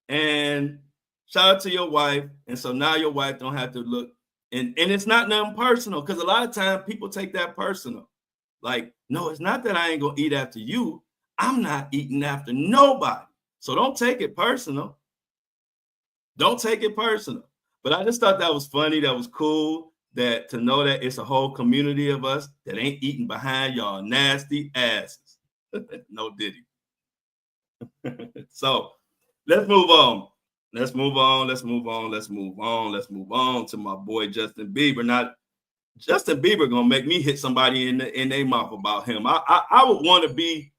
and shout out to your wife. And so now your wife don't have to look, and it's not nothing personal, because a lot of times people take that personal. Like, no, it's not that I ain't gonna eat after you. I'm not eating after nobody. So don't take it personal. Don't take it personal. But I just thought that was funny. That was cool. That to know that it's a whole community of us that ain't eating behind y'all nasty asses. No diddy. So let's move on. Let's move on to my boy Justin Bieber. Now, Justin Bieber gonna make me hit somebody in their mouth about him. I would want to be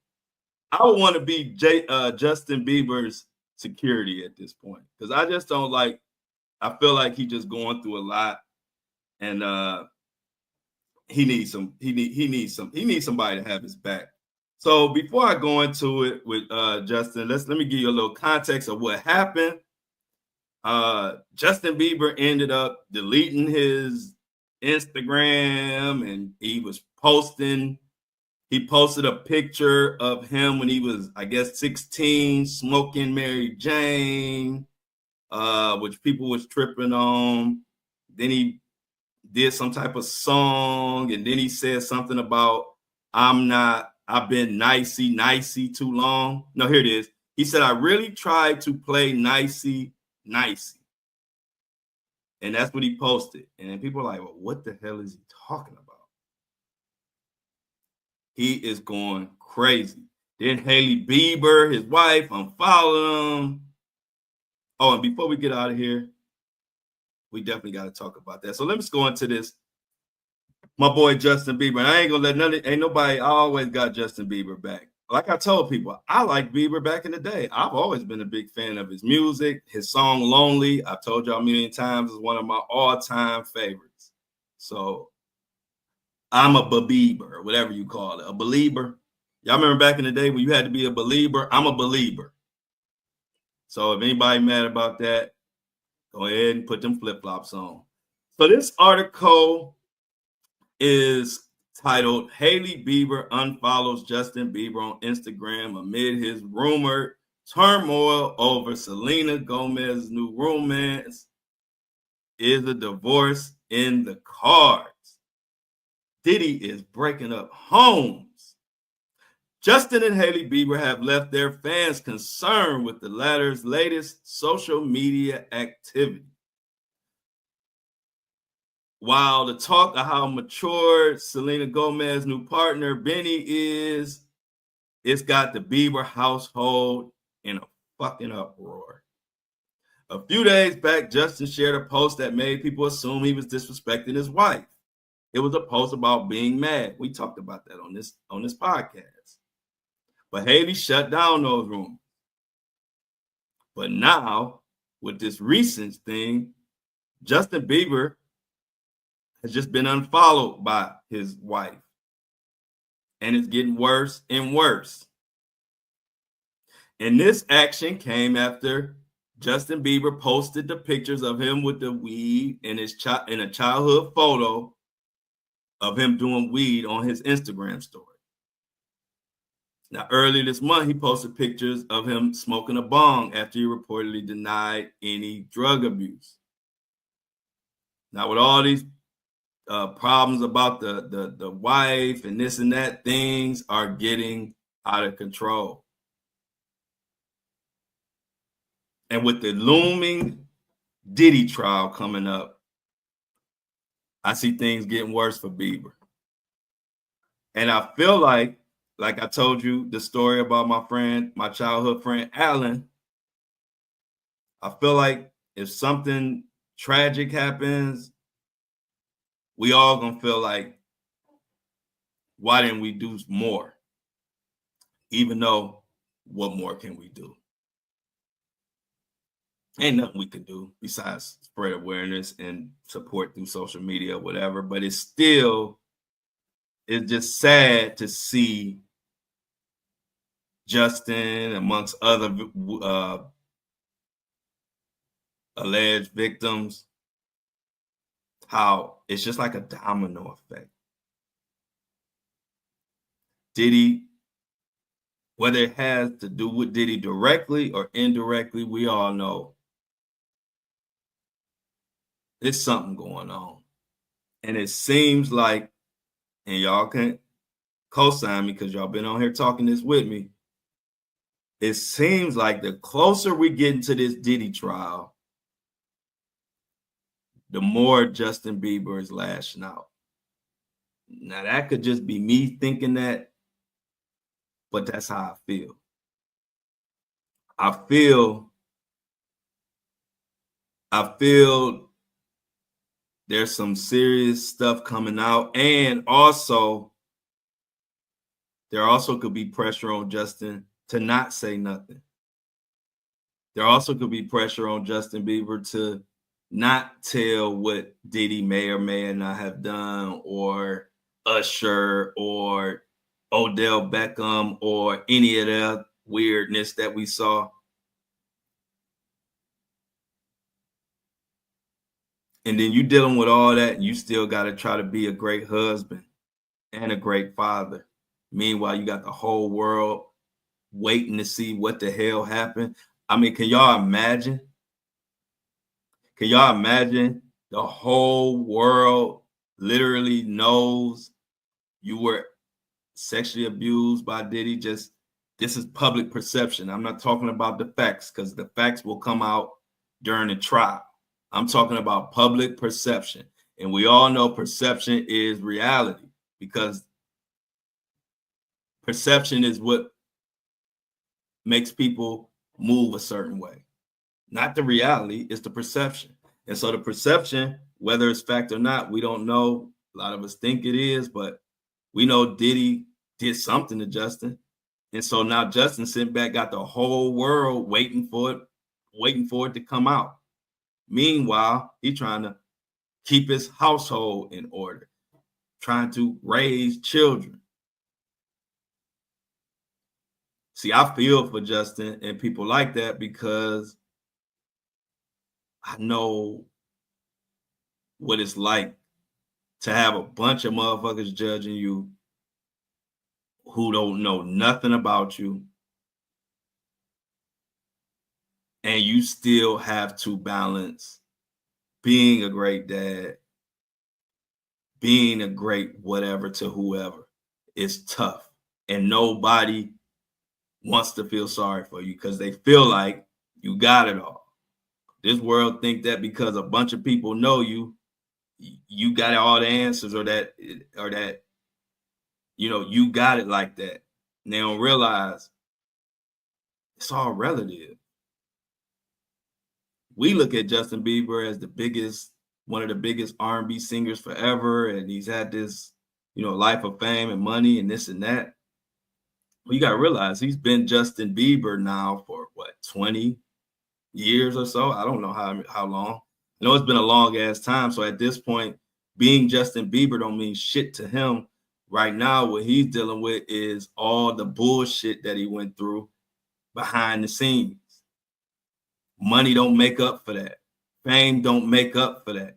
Justin Bieber's security at this point, because I just don't like. I feel like he just going through a lot, and he needs somebody to have his back. So before I go into it with Justin, let me give you a little context of what happened. Justin Bieber ended up deleting his Instagram, and he posted a picture of him when he was, I guess, 16, smoking Mary Jane, which people was tripping on. Then he did some type of song, and then he said something about I've been nicey too long. No, here it is. He said, I really tried to play nicey. And that's what he posted. And then people are like, well, what the hell is he talking about? He is going crazy. Then Hailey Bieber, his wife, unfollowed him. Oh, and before we get out of here, we definitely got to talk about that. So let's go into this. My boy Justin Bieber. And I ain't gonna let I always got Justin Bieber back. Like I told people, I like Bieber back in the day. I've always been a big fan of his music. His song Lonely, I've told y'all a million times, is one of my all-time favorites. So I'm a believer, whatever you call it, a believer. Y'all remember back in the day when you had to be a believer? I'm a believer. So if anybody mad about that, go ahead and put them flip-flops on. So this article is titled Hailey Bieber unfollows Justin Bieber on Instagram amid his rumored turmoil over Selena Gomez's new romance. Is a divorce in the cards? Diddy is breaking up homes. Justin and Hailey Bieber have left their fans concerned with the latter's latest social media activity. While the talk of how mature Selena Gomez's new partner, Benny, is, it's got the Bieber household in a fucking uproar. A few days back, Justin shared a post that made people assume he was disrespecting his wife. It was a post about being mad. We talked about that on this podcast. But Hailey shut down those rumors. But now, with this recent thing, Justin Bieber has just been unfollowed by his wife. And it's getting worse and worse. And this action came after Justin Bieber posted the pictures of him with the weed in in a childhood photo of him doing weed on his Instagram story. Now, earlier this month, he posted pictures of him smoking a bong after he reportedly denied any drug abuse. Now, with all these problems about the wife and this and that, things are getting out of control. And with the looming Diddy trial coming up, I see things getting worse for Bieber. And I feel like I told you the story about my childhood friend, Alan. I feel like if something tragic happens, we all gonna feel like, why didn't we do more? Even though, what more can we do? Ain't nothing we can do besides spread awareness and support through social media or whatever. But it's just sad to see Justin amongst other alleged victims, how it's just like a domino effect. Diddy, whether it has to do with Diddy directly or indirectly, we all know there's something going on. And it seems like, and y'all can co-sign me because y'all been on here talking this with me, it seems like the closer we get into this Diddy trial, the more Justin Bieber is lashing out. Now, that could just be me thinking that, but that's how I feel. I feel there's some serious stuff coming out, and also there also could be pressure on Justin to not say nothing. There also could be pressure on Justin Bieber to not tell what Diddy may or may not have done, or Usher, or Odell Beckham, or any of that weirdness that we saw. And then you dealing with all that, and you still got to try to be a great husband and a great father. Meanwhile, you got the whole world waiting to see what the hell happened. I mean, can y'all imagine? Can y'all imagine the whole world literally knows you were sexually abused by Diddy? Just, this is public perception. I'm not talking about the facts, because the facts will come out during the trial. I'm talking about public perception. And we all know perception is reality, because perception is what makes people move a certain way. Not the reality, it's the perception. And so the perception, whether it's fact or not, we don't know. A lot of us think it is, but we know Diddy did something to Justin. And so now Justin sitting back, got the whole world waiting for it to come out. Meanwhile, he's trying to keep his household in order, trying to raise children. See, I feel for Justin and people like that, because I know what it's like to have a bunch of motherfuckers judging you who don't know nothing about you, and you still have to balance being a great dad, being a great whatever to whoever. It's tough, and nobody wants to feel sorry for you because they feel like you got it all. This world think that because a bunch of people know you, you got all the answers, or that you got it like that. And they don't realize it's all relative. We look at Justin Bieber as one of the biggest R&B singers forever, and he's had this, life of fame and money and this and that. Well, you got to realize he's been Justin Bieber now for 20 years or so. I don't know how long. I know it's been a long ass time. So at this point, being Justin Bieber don't mean shit to him. Right now, what he's dealing with is all the bullshit that he went through, behind the scenes. Money don't make up for that. Fame don't make up for that.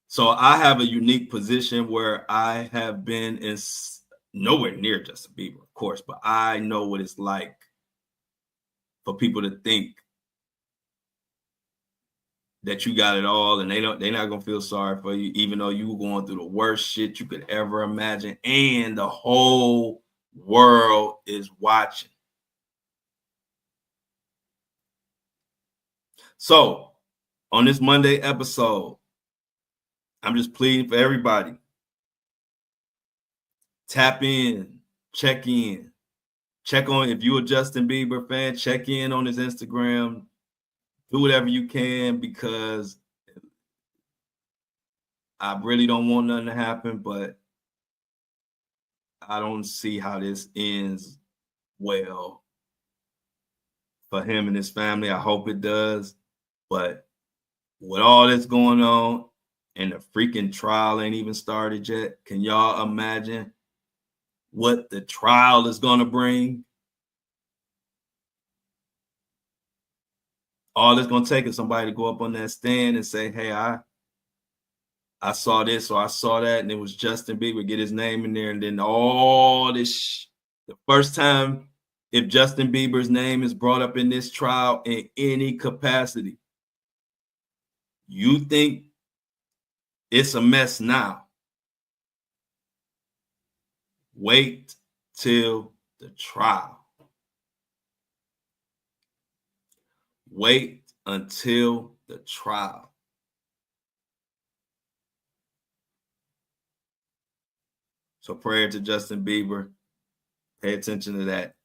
So I have a unique position where I have been in nowhere near Justin Bieber, of course, but I know what it's like for people to think that you got it all and they're not gonna feel sorry for you, even though you were going through the worst shit you could ever imagine, and the whole world is watching. So on this Monday episode, I'm just pleading for everybody. Tap in, check on if you're a Justin Bieber fan, check in on his Instagram, do whatever you can, because I really don't want nothing to happen, but I don't see how this ends well for him and his family. I hope it does, but with all this going on and the freaking trial ain't even started yet, can y'all imagine what the trial is going to bring? All it's going to take is somebody to go up on that stand and say, hey, I saw this or I saw that, and it was Justin Bieber, get his name in there, and then all this the first time if Justin Bieber's name is brought up in this trial in any capacity, you think it's a mess now. Wait till the trial. Wait until the trial. So prayer to Justin Bieber. Pay attention to that.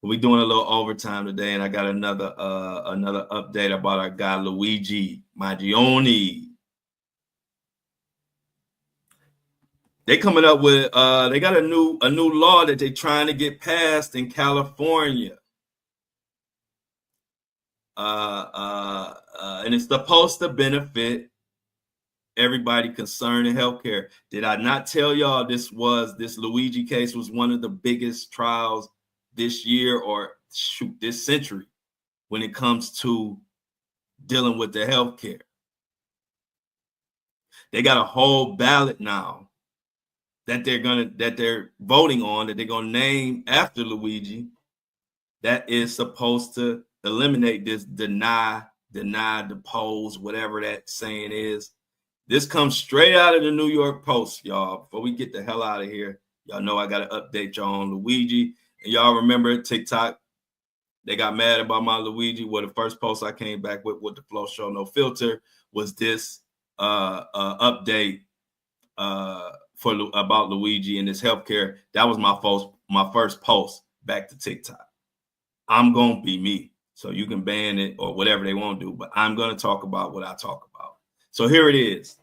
We're doing a little overtime today, and I got another update about our guy Luigi Maggioni. They coming up with they got a new law that they're trying to get passed in California. And it's supposed to benefit everybody concerned in healthcare. Did I not tell y'all this Luigi case was one of the biggest trials this year, or this century, when it comes to dealing with the healthcare? They got a whole ballot now that they're voting on, that they're gonna name after Luigi, that is supposed to eliminate this deny, depose, whatever that saying is. This comes straight out of the New York Post, y'all. Before we get the hell out of here, y'all know I got to update y'all on Luigi. And y'all remember TikTok, they got mad about my Luigi. Well, the first post I came back with the Flow Show No Filter was this update about Luigi and his healthcare. That was my first post back to TikTok. I'm going to be me. So you can ban it or whatever they want to do, but I'm going to talk about what I talk about. So here it is.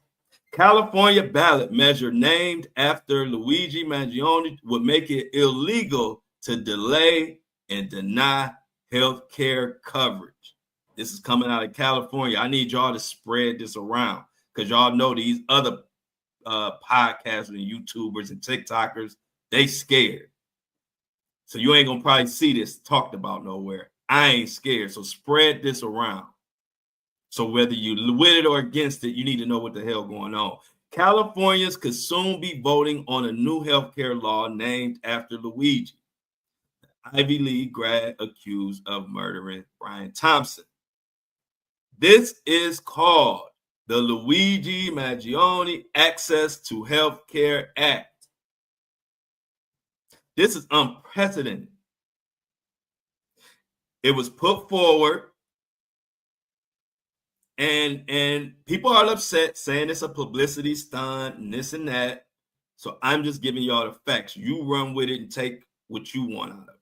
California ballot measure named after Luigi Maggioni would make it illegal to delay and deny health care coverage. This is coming out of California. I need y'all to spread this around, because y'all know these other podcasters and YouTubers and TikTokers, they scared. So you ain't going to probably see this talked about nowhere. I ain't scared. So spread this around. So whether you with it or against it, you need to know what the hell going on. Californians could soon be voting on a new healthcare law named after Luigi, the Ivy League grad accused of murdering Brian Thompson. This is called the Luigi Maggioni Access to Healthcare Act. This is unprecedented. It was put forward, and people are upset, saying it's a publicity stunt and this and that. So I'm just giving y'all the facts. You run with it and take what you want out of it.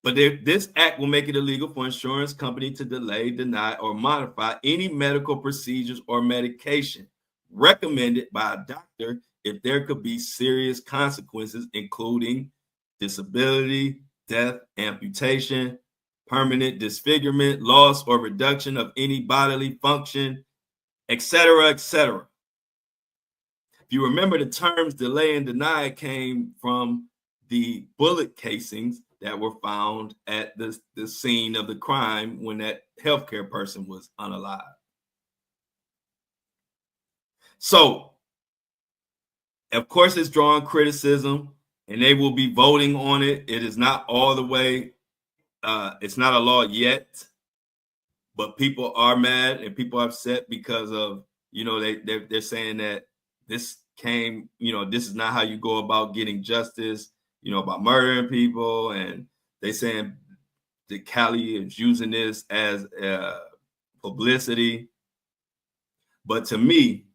But this act will make it illegal for insurance company to delay, deny, or modify any medical procedures or medication recommended by a doctor if there could be serious consequences, including disability, death, amputation, permanent disfigurement, loss or reduction of any bodily function, etc., etc. If you remember, the terms delay and deny came from the bullet casings that were found at the scene of the crime when that healthcare person was unalive. So, of course, it's drawing criticism, and they will be voting on it. It is not all the way, it's not a law yet, but people are mad and people are upset because of, they're saying that this came, this is not how you go about getting justice, about murdering people. And they saying that Cali is using this as publicity. But to me,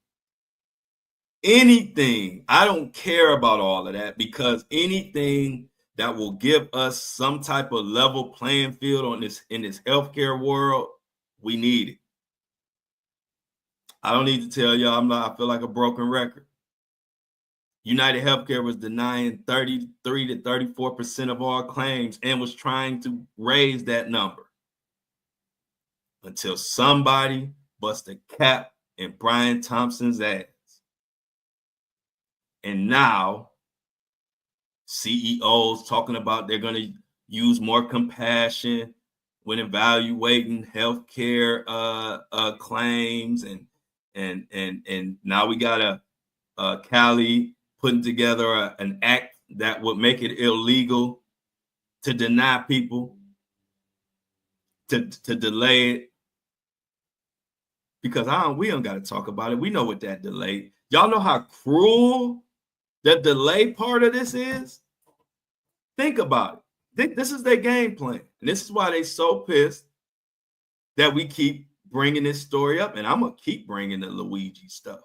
anything, I don't care about all of that, because anything that will give us some type of level playing field in this healthcare world, we need it. I don't need to tell y'all, I feel like a broken record. United Healthcare was denying 33 to 34% of all claims and was trying to raise that number until somebody bust a cap in Brian Thompson's ass. And now CEOs talking about they're going to use more compassion when evaluating healthcare claims, and now we got Cali putting together an act that would make it illegal to deny people, to delay it, because we don't got to talk about it. We know what that delay. Y'all know how cruel the delay part of this is? Think about it. This is their game plan. And this is why they so pissed that we keep bringing this story up. And I'm going to keep bringing the Luigi stuff.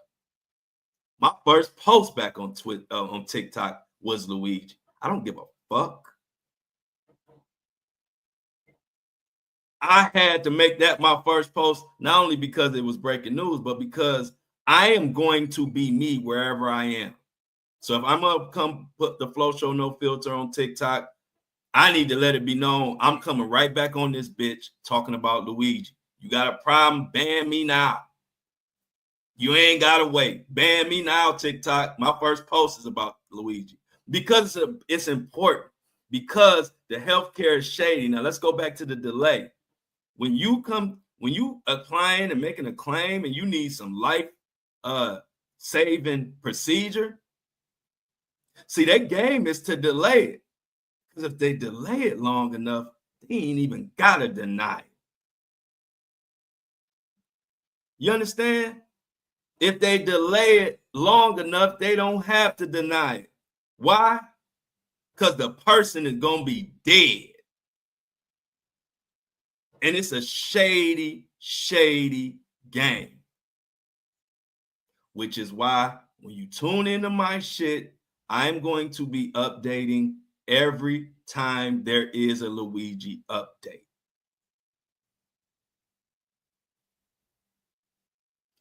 My first post back on Twitter, on TikTok, was Luigi. I don't give a fuck. I had to make that my first post, not only because it was breaking news, but because I am going to be me wherever I am. So if I'm going to come put the Flow Show No Filter on TikTok, I need to let it be known I'm coming right back on this bitch talking about Luigi. You got a problem? Ban me now. You ain't got to wait. Ban me now, TikTok. My first post is about Luigi. Because it's important. Because the healthcare is shady. Now, let's go back to the delay. When you applying and making a claim and you need some life saving procedure, see, that game is to delay it. Because if they delay it long enough, they ain't even got to deny it. You understand? If they delay it long enough, they don't have to deny it. Why? Because the person is going to be dead. And it's a shady, shady game. Which is why when you tune into my shit, I'm going to be updating every time there is a Luigi update.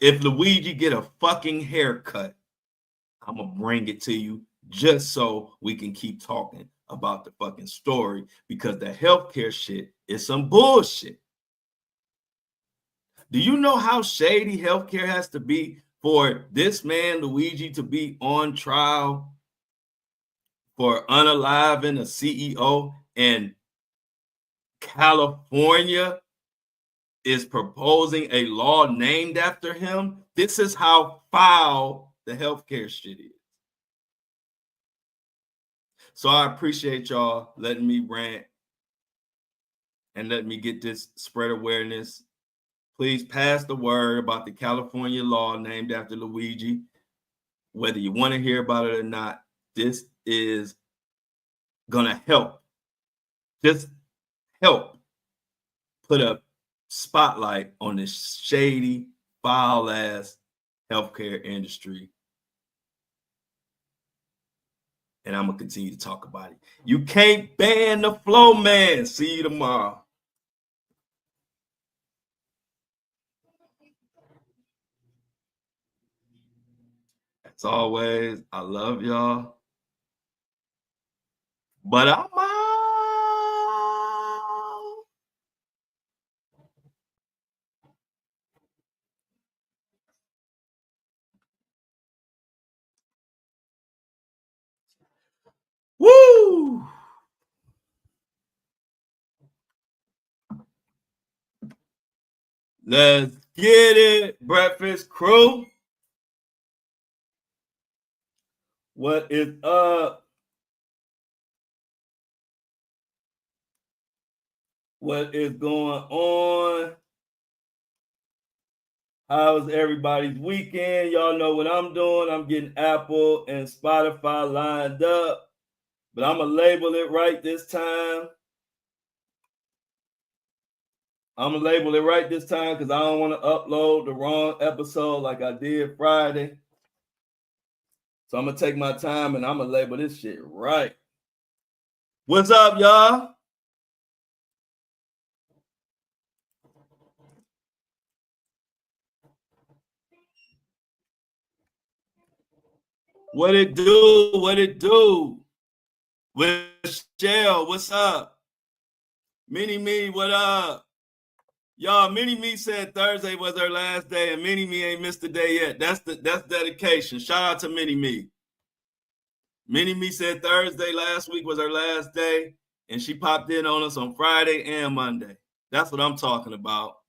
If Luigi get a fucking haircut, I'm going to bring it to you just so we can keep talking about the fucking story, because the healthcare shit is some bullshit. Do you know how shady healthcare has to be for this man, Luigi, to be on trial for unaliving a CEO, and California is proposing a law named after him? This is how foul the healthcare shit is. So I appreciate y'all letting me rant and let me get this spread awareness. Please pass the word about the California law named after Luigi. Whether you want to hear about it or not, this is going to help. Just help put a spotlight on this shady, foul-ass healthcare industry. And I'm going to continue to talk about it. You can't ban the flow, man. See you tomorrow. As always, I love y'all. But I'm out. Woo! Let's get it, Breakfast Crew. What is up? What is going on? How's everybody's weekend? Y'all know what I'm doing. I'm getting Apple and Spotify lined up, but I'm going to label it right this time. Because I don't want to upload the wrong episode like I did Friday. So I'm going to take my time and I'm going to label this shit right. What's up, y'all? What it do? What it do? Michelle, what's up? Mini Me, what up? Y'all, Mini Me said Thursday was her last day, and Mini Me ain't missed a day yet. That's dedication. Shout out to Mini Me. Mini Me said Thursday last week was her last day, and she popped in on us on Friday and Monday. That's what I'm talking about.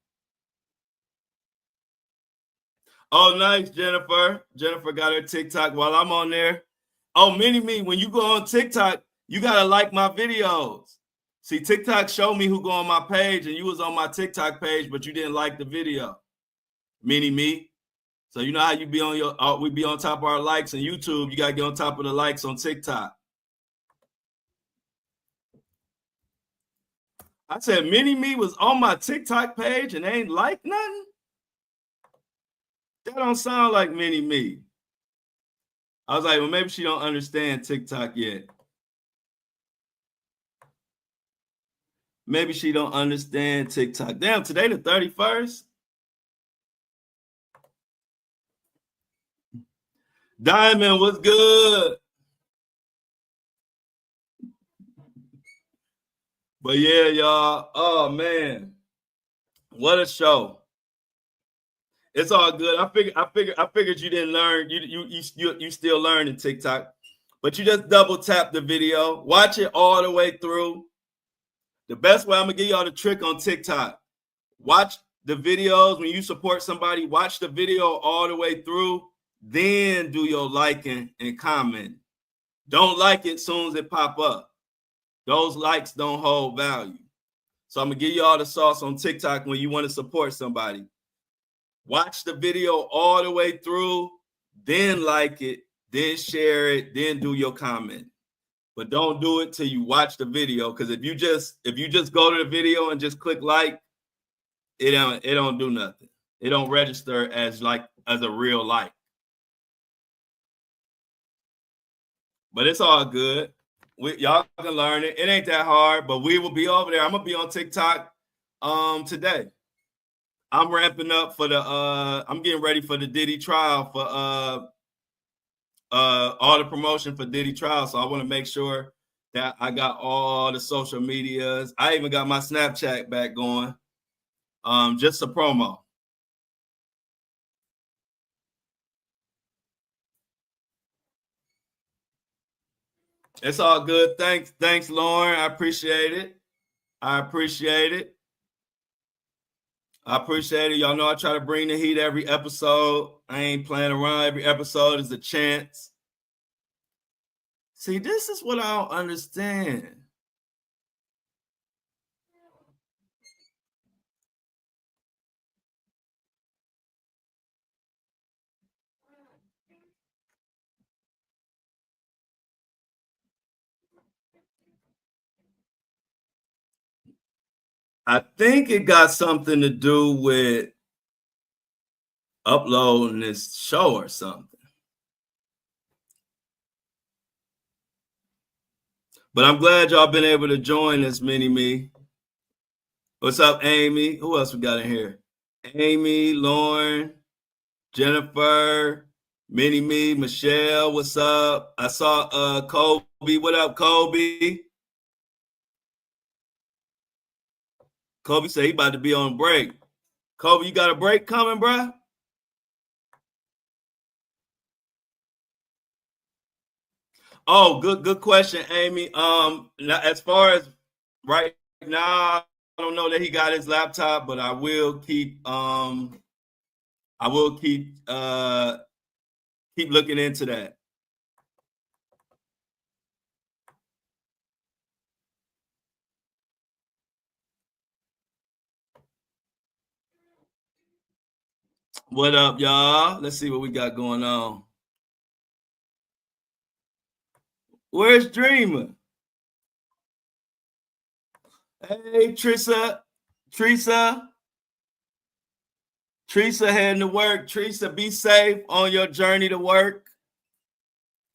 Oh, nice, Jennifer. Jennifer got her TikTok while I'm on there. Oh, Mini Me, when you go on TikTok, you got to like my videos. See, TikTok showed me who go on my page, and you was on my TikTok page, but you didn't like the video. Mini Me. So you know how you be on your, we be on top of our likes on YouTube. You got to get on top of the likes on TikTok. I said, Mini Me was on my TikTok page and ain't like nothing? That don't sound like Mini Me. I was like, well, maybe she don't understand TikTok yet. Maybe she don't understand TikTok. Damn, today the 31st? Diamond, what's good? But yeah, y'all. Oh man, what a show! It's all good. I figured you didn't learn. You still learning TikTok, but you just double tap the video, watch it all the way through. The best way, I'm gonna give y'all the trick on TikTok. Watch the videos when you support somebody. Watch the video all the way through. Then do your liking and comment. Don't like it soon as it pop up. Those likes don't hold value. So I'm gonna give you all the sauce on TikTok when you want to support somebody. Watch the video all the way through, then like it, then share it, then do your comment. But don't do it till you watch the video, because if you just go to the video and just click like, it don't do nothing. It don't register as a real like. But it's all good. Y'all can learn it. It ain't that hard, but we will be over there. I'm gonna be on TikTok today. I'm ramping up for I'm getting ready for the Diddy trial for all the promotion for Diddy trial. So I want to make sure that I got all the social medias. I even got my Snapchat back going. Just a promo. It's all good. Thanks, Lauren. I appreciate it. Y'all know I try to bring the heat every episode. I ain't playing around. Every episode is a chance. See, this is what I don't understand. I think it got something to do with uploading this show or something. But I'm glad y'all been able to join this Mini Me. What's up, Amy? Who else we got in here? Amy, Lauren, Jennifer, Mini Me, Michelle. What's up? I saw Kobe. What up, Kobe? Kobe said he about to be on break. Kobe, you got a break coming, bruh? Oh, good question, Amy. As far as right now, I don't know that he got his laptop, but I will keep keep looking into that. What up, y'all? Let's see what we got going on. Where's Dreamer? Hey, Teresa heading to work. Teresa, be safe on your journey to work.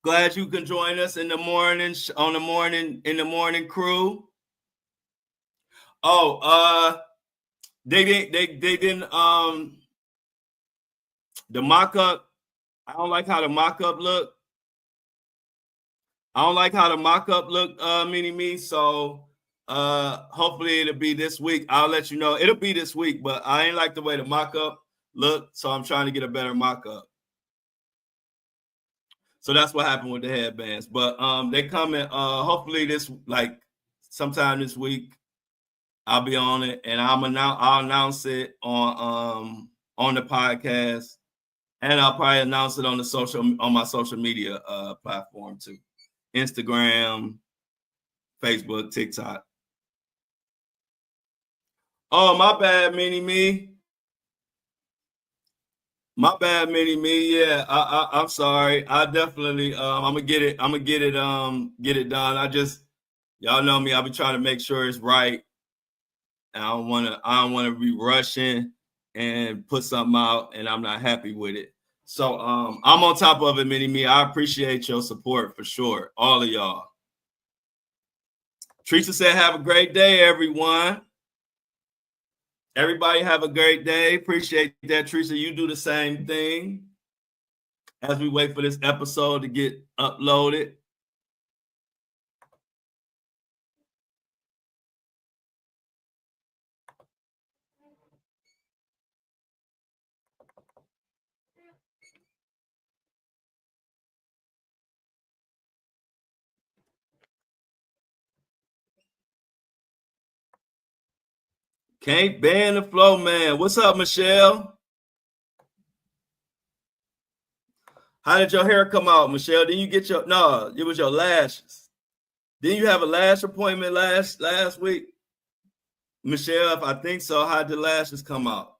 Glad you can join us in the morning in the morning crew. Oh, they didn't the mock-up. I don't like how the mock-up look. Mini me. So hopefully it'll be this week. I'll let you know. It'll be this week, but I ain't like the way the mock-up looked, so I'm trying to get a better mock-up. So that's what happened with the headbands. But they coming hopefully sometime this week. I'll be on it, and I'll announce it on the podcast, and I'll probably announce it on my social media platform too, Instagram, Facebook, TikTok. Oh, my bad, Mini Me. My bad, Mini Me. Yeah, I'm sorry. I definitely I'm gonna get it. Get it done. Y'all know me. I'll be trying to make sure it's right. I don't wanna be rushing and put something out and I'm not happy with it. So I'm on top of it, Mini Me. I appreciate your support for sure. All of y'all. Teresa said, have a great day, everyone. Everybody have a great day. Appreciate that, Teresa. You do the same thing as we wait for this episode to get uploaded. Can't ban the flow, man. What's up, Michelle? How did your hair come out, Michelle? Didn't you get no, it was your lashes. Didn't you have a lash appointment last week? Michelle, if I think so, how did the lashes come out?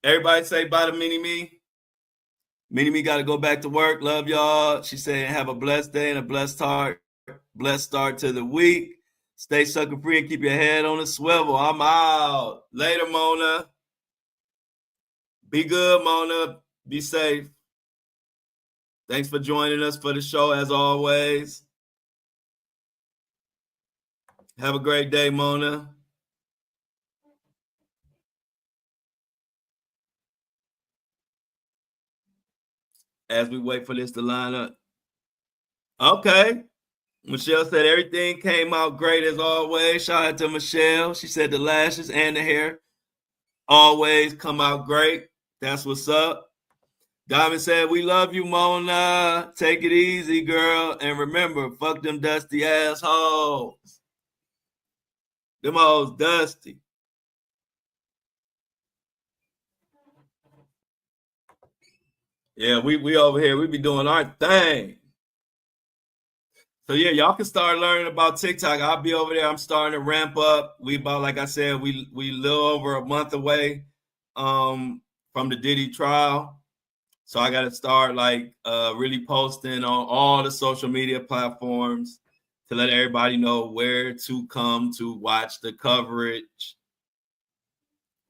Everybody say bye to Mini Me. Mini Me got to go back to work. Love y'all. She said, have a blessed day and a blessed start to the week. Stay sucker free and keep your head on the swivel. I'm out. Later, Mona. Be good, Mona. Be safe. Thanks for joining us for the show, as always. Have a great day, Mona. As we wait for this to line up. Okay. Michelle said everything came out great as always. Shout out to Michelle. She said the lashes and the hair always come out great. That's what's up. Diamond said, we love you, Mona. Take it easy, girl. And remember, fuck them dusty assholes. Them hoes dusty. Yeah, we over here. We be doing our thing. So yeah, y'all can start learning about TikTok. I'll be over there. I'm starting to ramp up. We about, like I said, we little over a month away from the Diddy trial. So I got to start really posting on all the social media platforms to let everybody know where to come to watch the coverage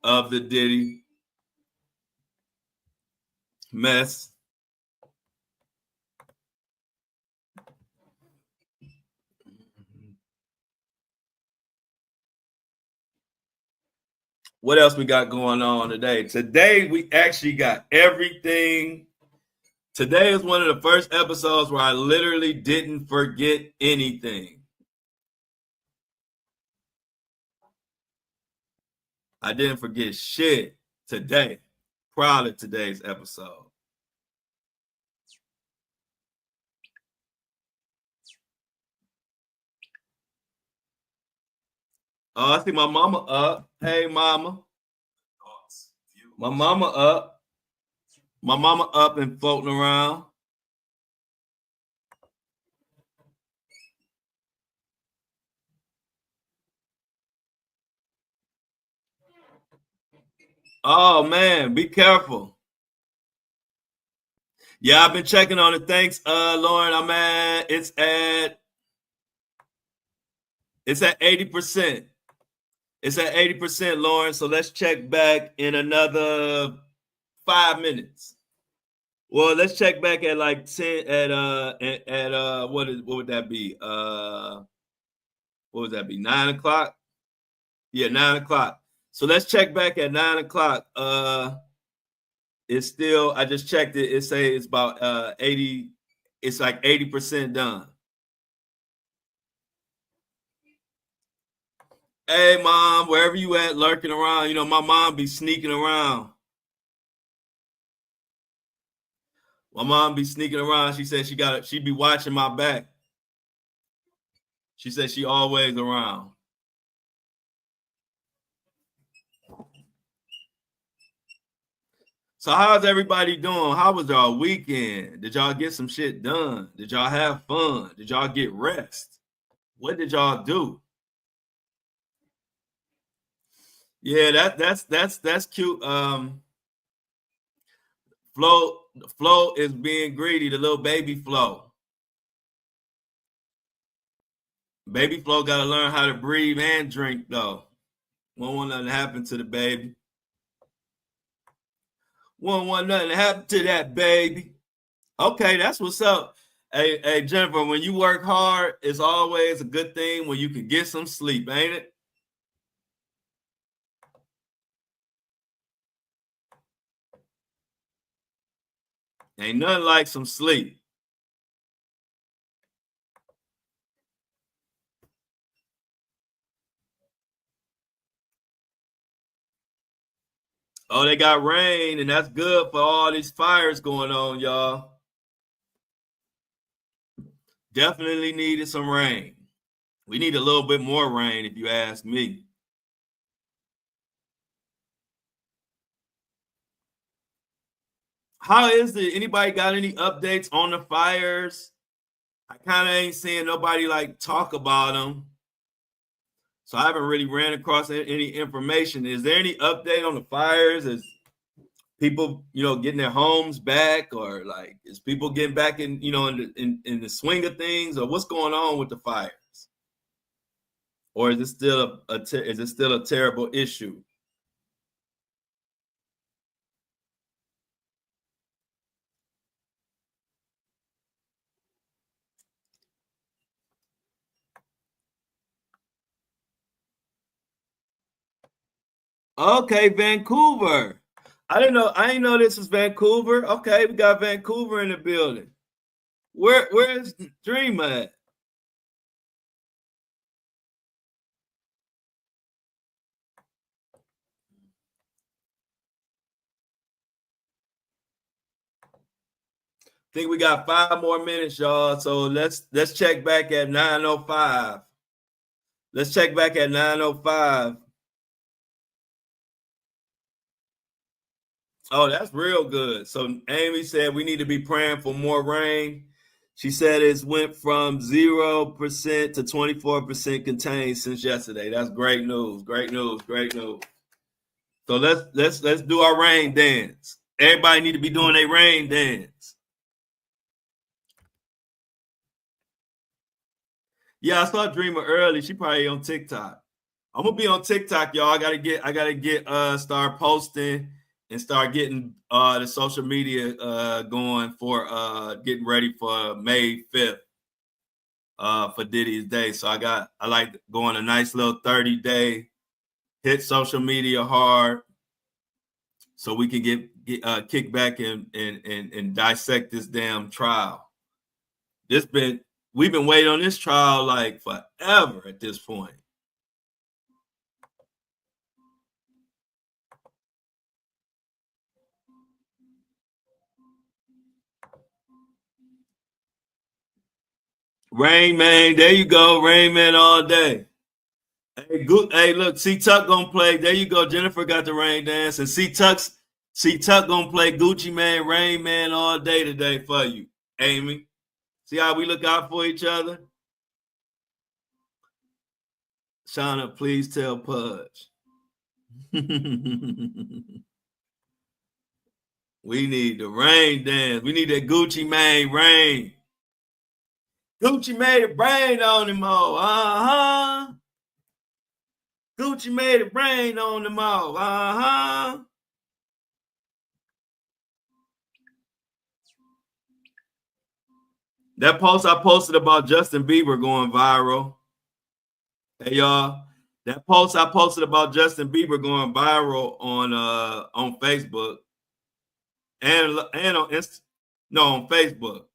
of the Diddy mess. What else we got going on today? Today, we actually got everything. Today is one of the first episodes where I literally didn't forget anything. I didn't forget shit. today. Proud of today's episode. Oh, I see my mama up. Hey, mama. My mama up. My mama up and floating around. Oh, man, be careful. Yeah, I've been checking on it. Thanks, Lauren. It's at 80%. It's at 80%, Lauren. So let's check back in another 5 minutes. Well, let's check back at like 10 at what would that be? What would that be? 9 o'clock? Yeah, 9 o'clock. So let's check back at 9 o'clock. It's still, I just checked it. It say it's about 80, it's like 80% done. Hey, mom, wherever you at, lurking around. You know, my mom be sneaking around. My mom be sneaking around. She said she be watching my back. She said she always around. So how's everybody doing? How was y'all weekend? Did y'all get some shit done? Did y'all have fun? Did y'all get rest? What did y'all do? Yeah, that's cute. Flo is being greedy, the little baby Flo. Baby Flo gotta learn how to breathe and drink though. Won't want nothing to happen to the baby. Won't want nothing to happen to that baby. Okay, that's what's up. Hey, Jennifer, when you work hard, it's always a good thing when you can get some sleep, ain't it? Ain't nothing like some sleep. Oh, they got rain, and that's good for all these fires going on, y'all. Definitely needed some rain. We need a little bit more rain, if you ask me. How is it? Anybody got any updates on the fires? I kind of ain't seeing nobody like talk about them. So I haven't really ran across any information. Is there any update on the fires? Is people, getting their homes back, or like is people getting back in the swing of things, or what's going on with the fires? Or is it still a terrible issue? Okay, Vancouver. I didn't know this was Vancouver. Okay, we got Vancouver in the building. Where's Dream at? Think we got 5 more minutes, y'all. So let's check back at 9:05. Let's check back at 9:05. Oh, that's real good. So Amy said we need to be praying for more rain. She said it's went from 0% to 24% contained since yesterday. That's great news. Great news. Great news. So let's do our rain dance. Everybody need to be doing a rain dance. Yeah, I saw Dreamer early. She probably on TikTok. I'm gonna be on TikTok, y'all. I gotta get start posting and start getting the social media going for getting ready for May 5th for Diddy's Day. So I like going a nice little 30-day, hit social media hard so we can get kick back and dissect this damn trial. We've been waiting on this trial like forever at this point. Rain Man, there you go. Rain Man all day. Hey, hey, look, C Tuck gonna play. There you go. Jennifer got the rain dance, and C Tuck gonna play Gucci Man, Rain Man all day today for you, Amy. See how we look out for each other? Shauna, please tell Pudge. We need the rain dance. We need that Gucci Mane rain. Gucci made it rain on them all. Uh-huh. Gucci made it rain on them all. Uh-huh. That post I posted about Justin Bieber going viral. Hey y'all, that post I posted about Justin Bieber going viral on Facebook and on on Facebook.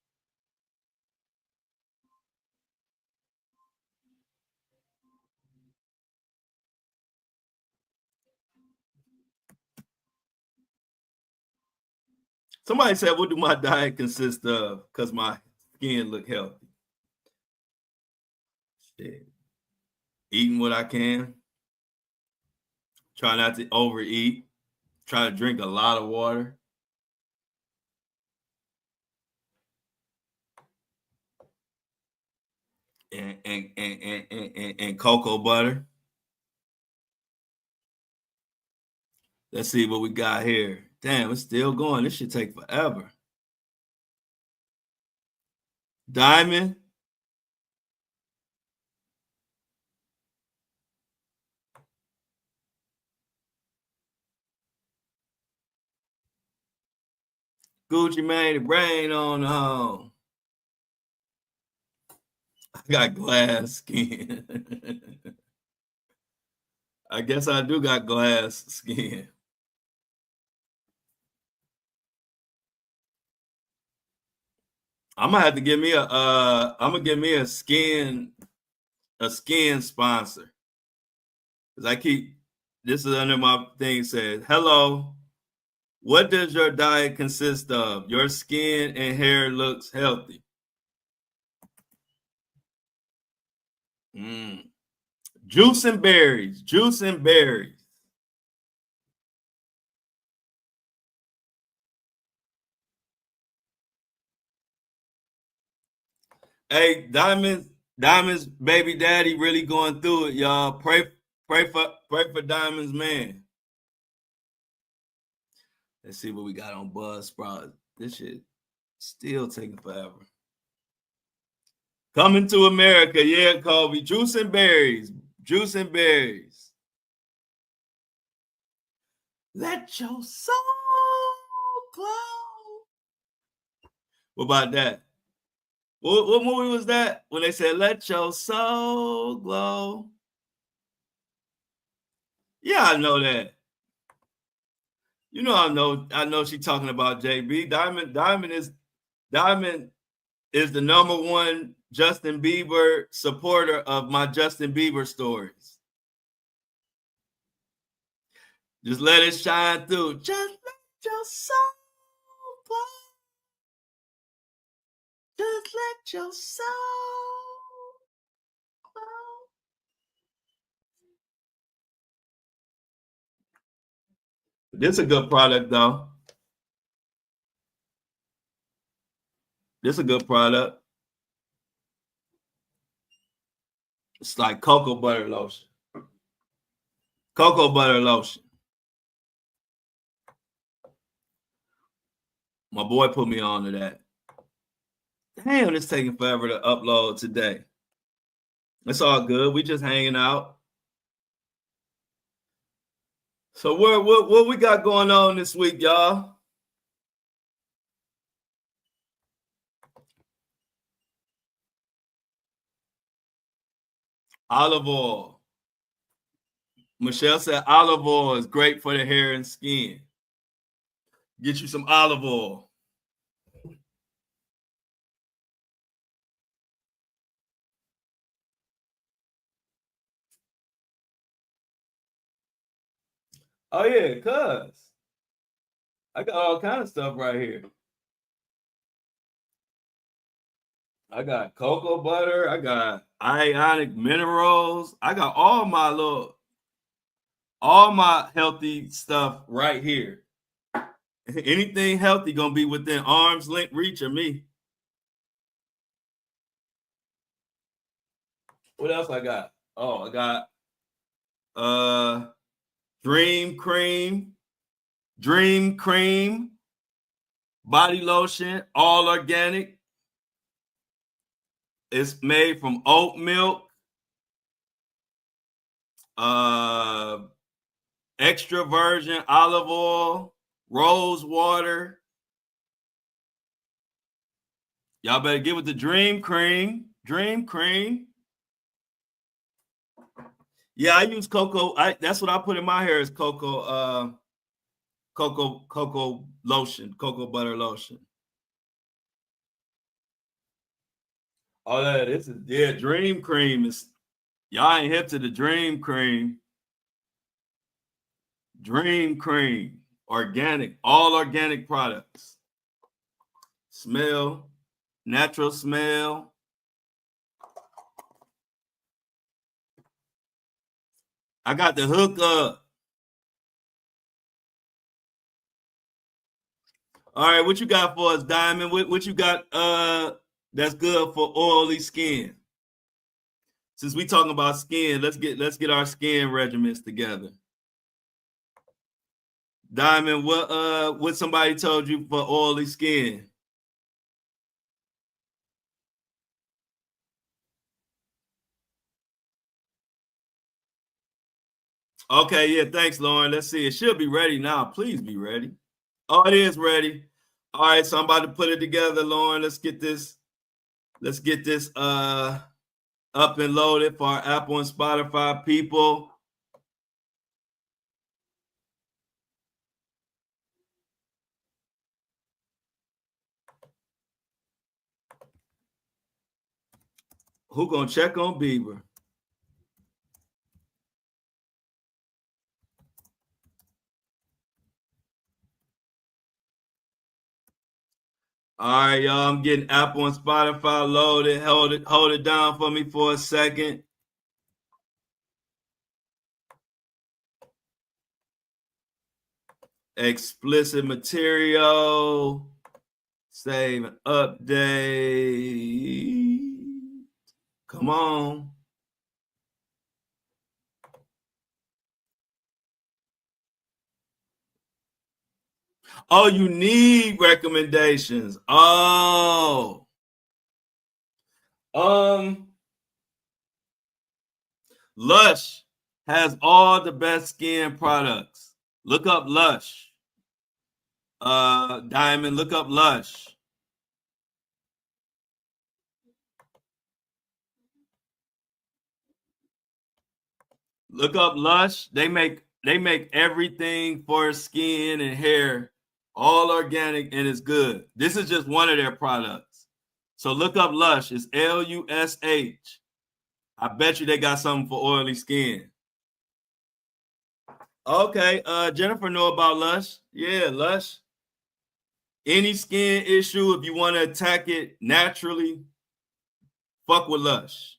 Somebody said, "What do my diet consist of?" Because my skin look healthy. Shit. Eating what I can. Try not to overeat. Try to drink a lot of water. And cocoa butter. Let's see what we got here. Damn, it's still going. This should take forever. Diamond. Gucci made it rain on the home. I got glass skin. I guess I do got glass skin. I'm gonna have to give me a skin sponsor. Because I keep this is under my thing says, hello, what does your diet consist of? Your skin and hair looks healthy. Juice and berries. Juice and berries. Hey, Diamond's baby daddy really going through it, y'all. Pray for Diamond's man. Let's see what we got on Buzzsprout. This shit still taking forever. Coming to America, yeah, Kobe. Juice and berries. Juice and berries. Let your soul glow. What about that? What movie was that? When they said, let your soul glow. Yeah, I know that. You know, I know she's talking about JB. Diamond is the number one Justin Bieber supporter of my Justin Bieber stories. Just let it shine through. Just let your soul glow. Just let your soul glow. This is a good product, though. This is a good product. It's like cocoa butter lotion. Cocoa butter lotion. My boy put me on to that. Damn, it's taking forever to upload today. It's all good. We just hanging out. So what we got going on this week, y'all? Olive oil. Michelle said olive oil is great for the hair and skin. Get you some olive oil. Oh yeah, cuz I got all kind of stuff right here. I got cocoa butter. I got ionic minerals. I got all my healthy stuff right here. Anything healthy gonna be within arm's length reach of me. What else I got? Oh, I got Dream Cream body lotion, all organic. It's made from oat milk, extra virgin olive oil, rose water. Y'all better get with the Dream Cream. Yeah, I use cocoa. That's what I put in my hair is cocoa lotion, cocoa butter lotion. Oh, this is Dream Cream is y'all ain't hip to the Dream Cream. Dream Cream, organic, all organic products. Smell, natural smell. I got the hook up. All right, what you got for us, Diamond? What you got that's good for oily skin? Since we talking about skin, let's get our skin regimens together. Diamond, what somebody told you for oily skin? Okay, yeah, thanks, Lauren. Let's see. It should be ready now. Please be ready. Oh, it is ready. All right, so I'm about to put it together, Lauren. Let's get this up and loaded for our Apple and Spotify people. Who gonna check on Bieber? All right, y'all. I'm getting Apple and Spotify loaded. Hold it down for me for a second. Explicit material. Save and update. Come on. Oh, you need recommendations. Oh. Lush has all the best skin products. Look up Lush. Diamond, look up Lush. Look up Lush. They make everything for skin and hair, all organic, and it's good. This is just one of their products. So look up Lush. It's Lush. I bet you they got something for oily skin. Okay, Jennifer know about Lush. Yeah, Lush. Any skin issue, if you want to attack it naturally, fuck with Lush.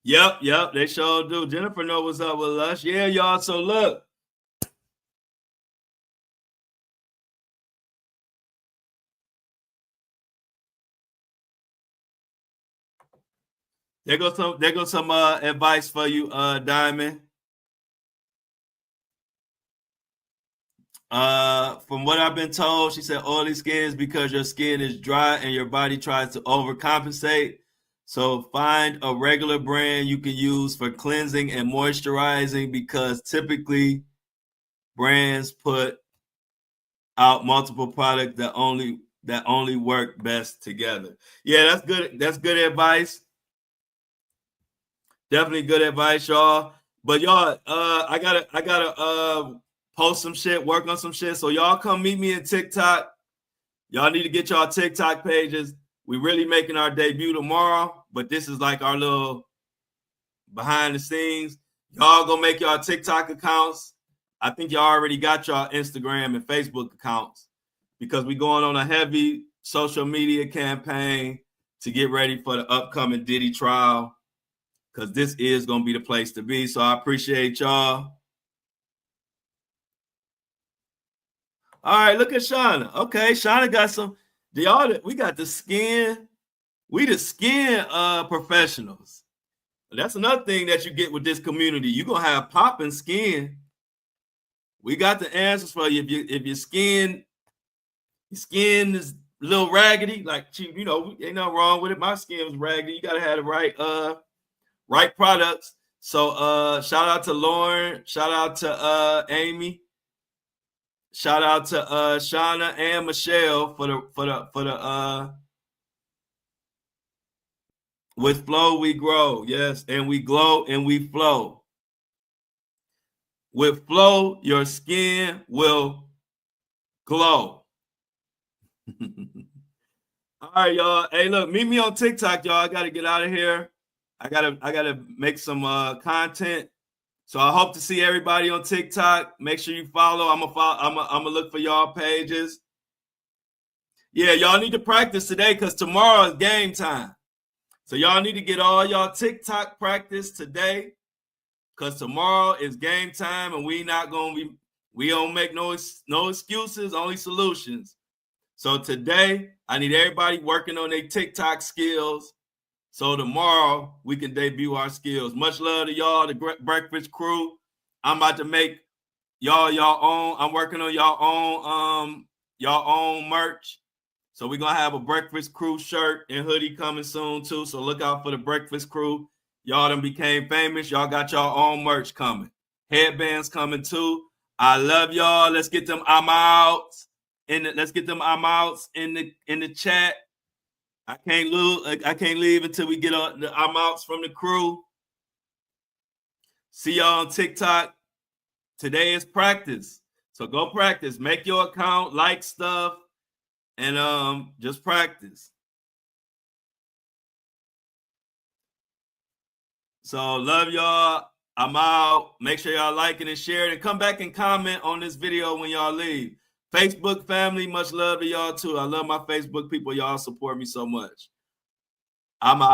Yep, they sure do. Jennifer know what's up with Lush. Yeah, y'all. So look. There goes some advice for you, Diamond. From what I've been told, she said oily skin is because your skin is dry and your body tries to overcompensate. So find a regular brand you can use for cleansing and moisturizing because typically brands put out multiple products that only work best together. Yeah, that's good. That's good advice. Definitely good advice, y'all. But y'all, I gotta post some shit, work on some shit. So y'all come meet me in TikTok. Y'all need to get y'all TikTok pages. We really making our debut tomorrow, but this is like our little behind the scenes. Y'all go make y'all TikTok accounts. I think y'all already got y'all Instagram and Facebook accounts because we going on a heavy social media campaign to get ready for the upcoming Diddy trial because this is going to be the place to be. So I appreciate y'all. All right, look at Shauna. Okay, Shauna got some. We got the skin. We the skin professionals. That's another thing that you get with this community. You're going to have popping skin. We got the answers for you. If your skin is a little raggedy, like, you know, ain't nothing wrong with it. My skin was raggedy. You got to have the right products. So shout out to Lauren. Shout out to Amy. Shout out to Shauna and Michelle for the with flow we grow. Yes, and we glow and we flow. With flow, your skin will glow. All right, y'all. Hey, look, meet me on TikTok, y'all. I gotta get out of here. I gotta make some content. So I hope to see everybody on TikTok. Make sure you follow. I'm gonna look for y'all pages. Yeah, y'all need to practice today because tomorrow is game time. So y'all need to get all y'all TikTok practice today because tomorrow is game time and we don't make no excuses, only solutions. So today I need everybody working on their TikTok skills. So tomorrow we can debut our skills. Much love to y'all, the Breakfast Crew. I'm about to make y'all own. I'm working on y'all own merch. So we're gonna have a Breakfast Crew shirt and hoodie coming soon too. So look out for the Breakfast Crew. Y'all done became famous. Y'all got y'all own merch coming. Headbands coming too. I love y'all. Let's get them I'm outs in the chat. I can't leave until we get the I'm outs from the crew. See y'all on TikTok. Today is practice. So go practice. Make your account, like stuff, and just practice. So love y'all. I'm out. Make sure y'all like it and share it and come back and comment on this video when y'all leave. Facebook family, much love to y'all too. I love my Facebook people. Y'all support me so much. I'm out.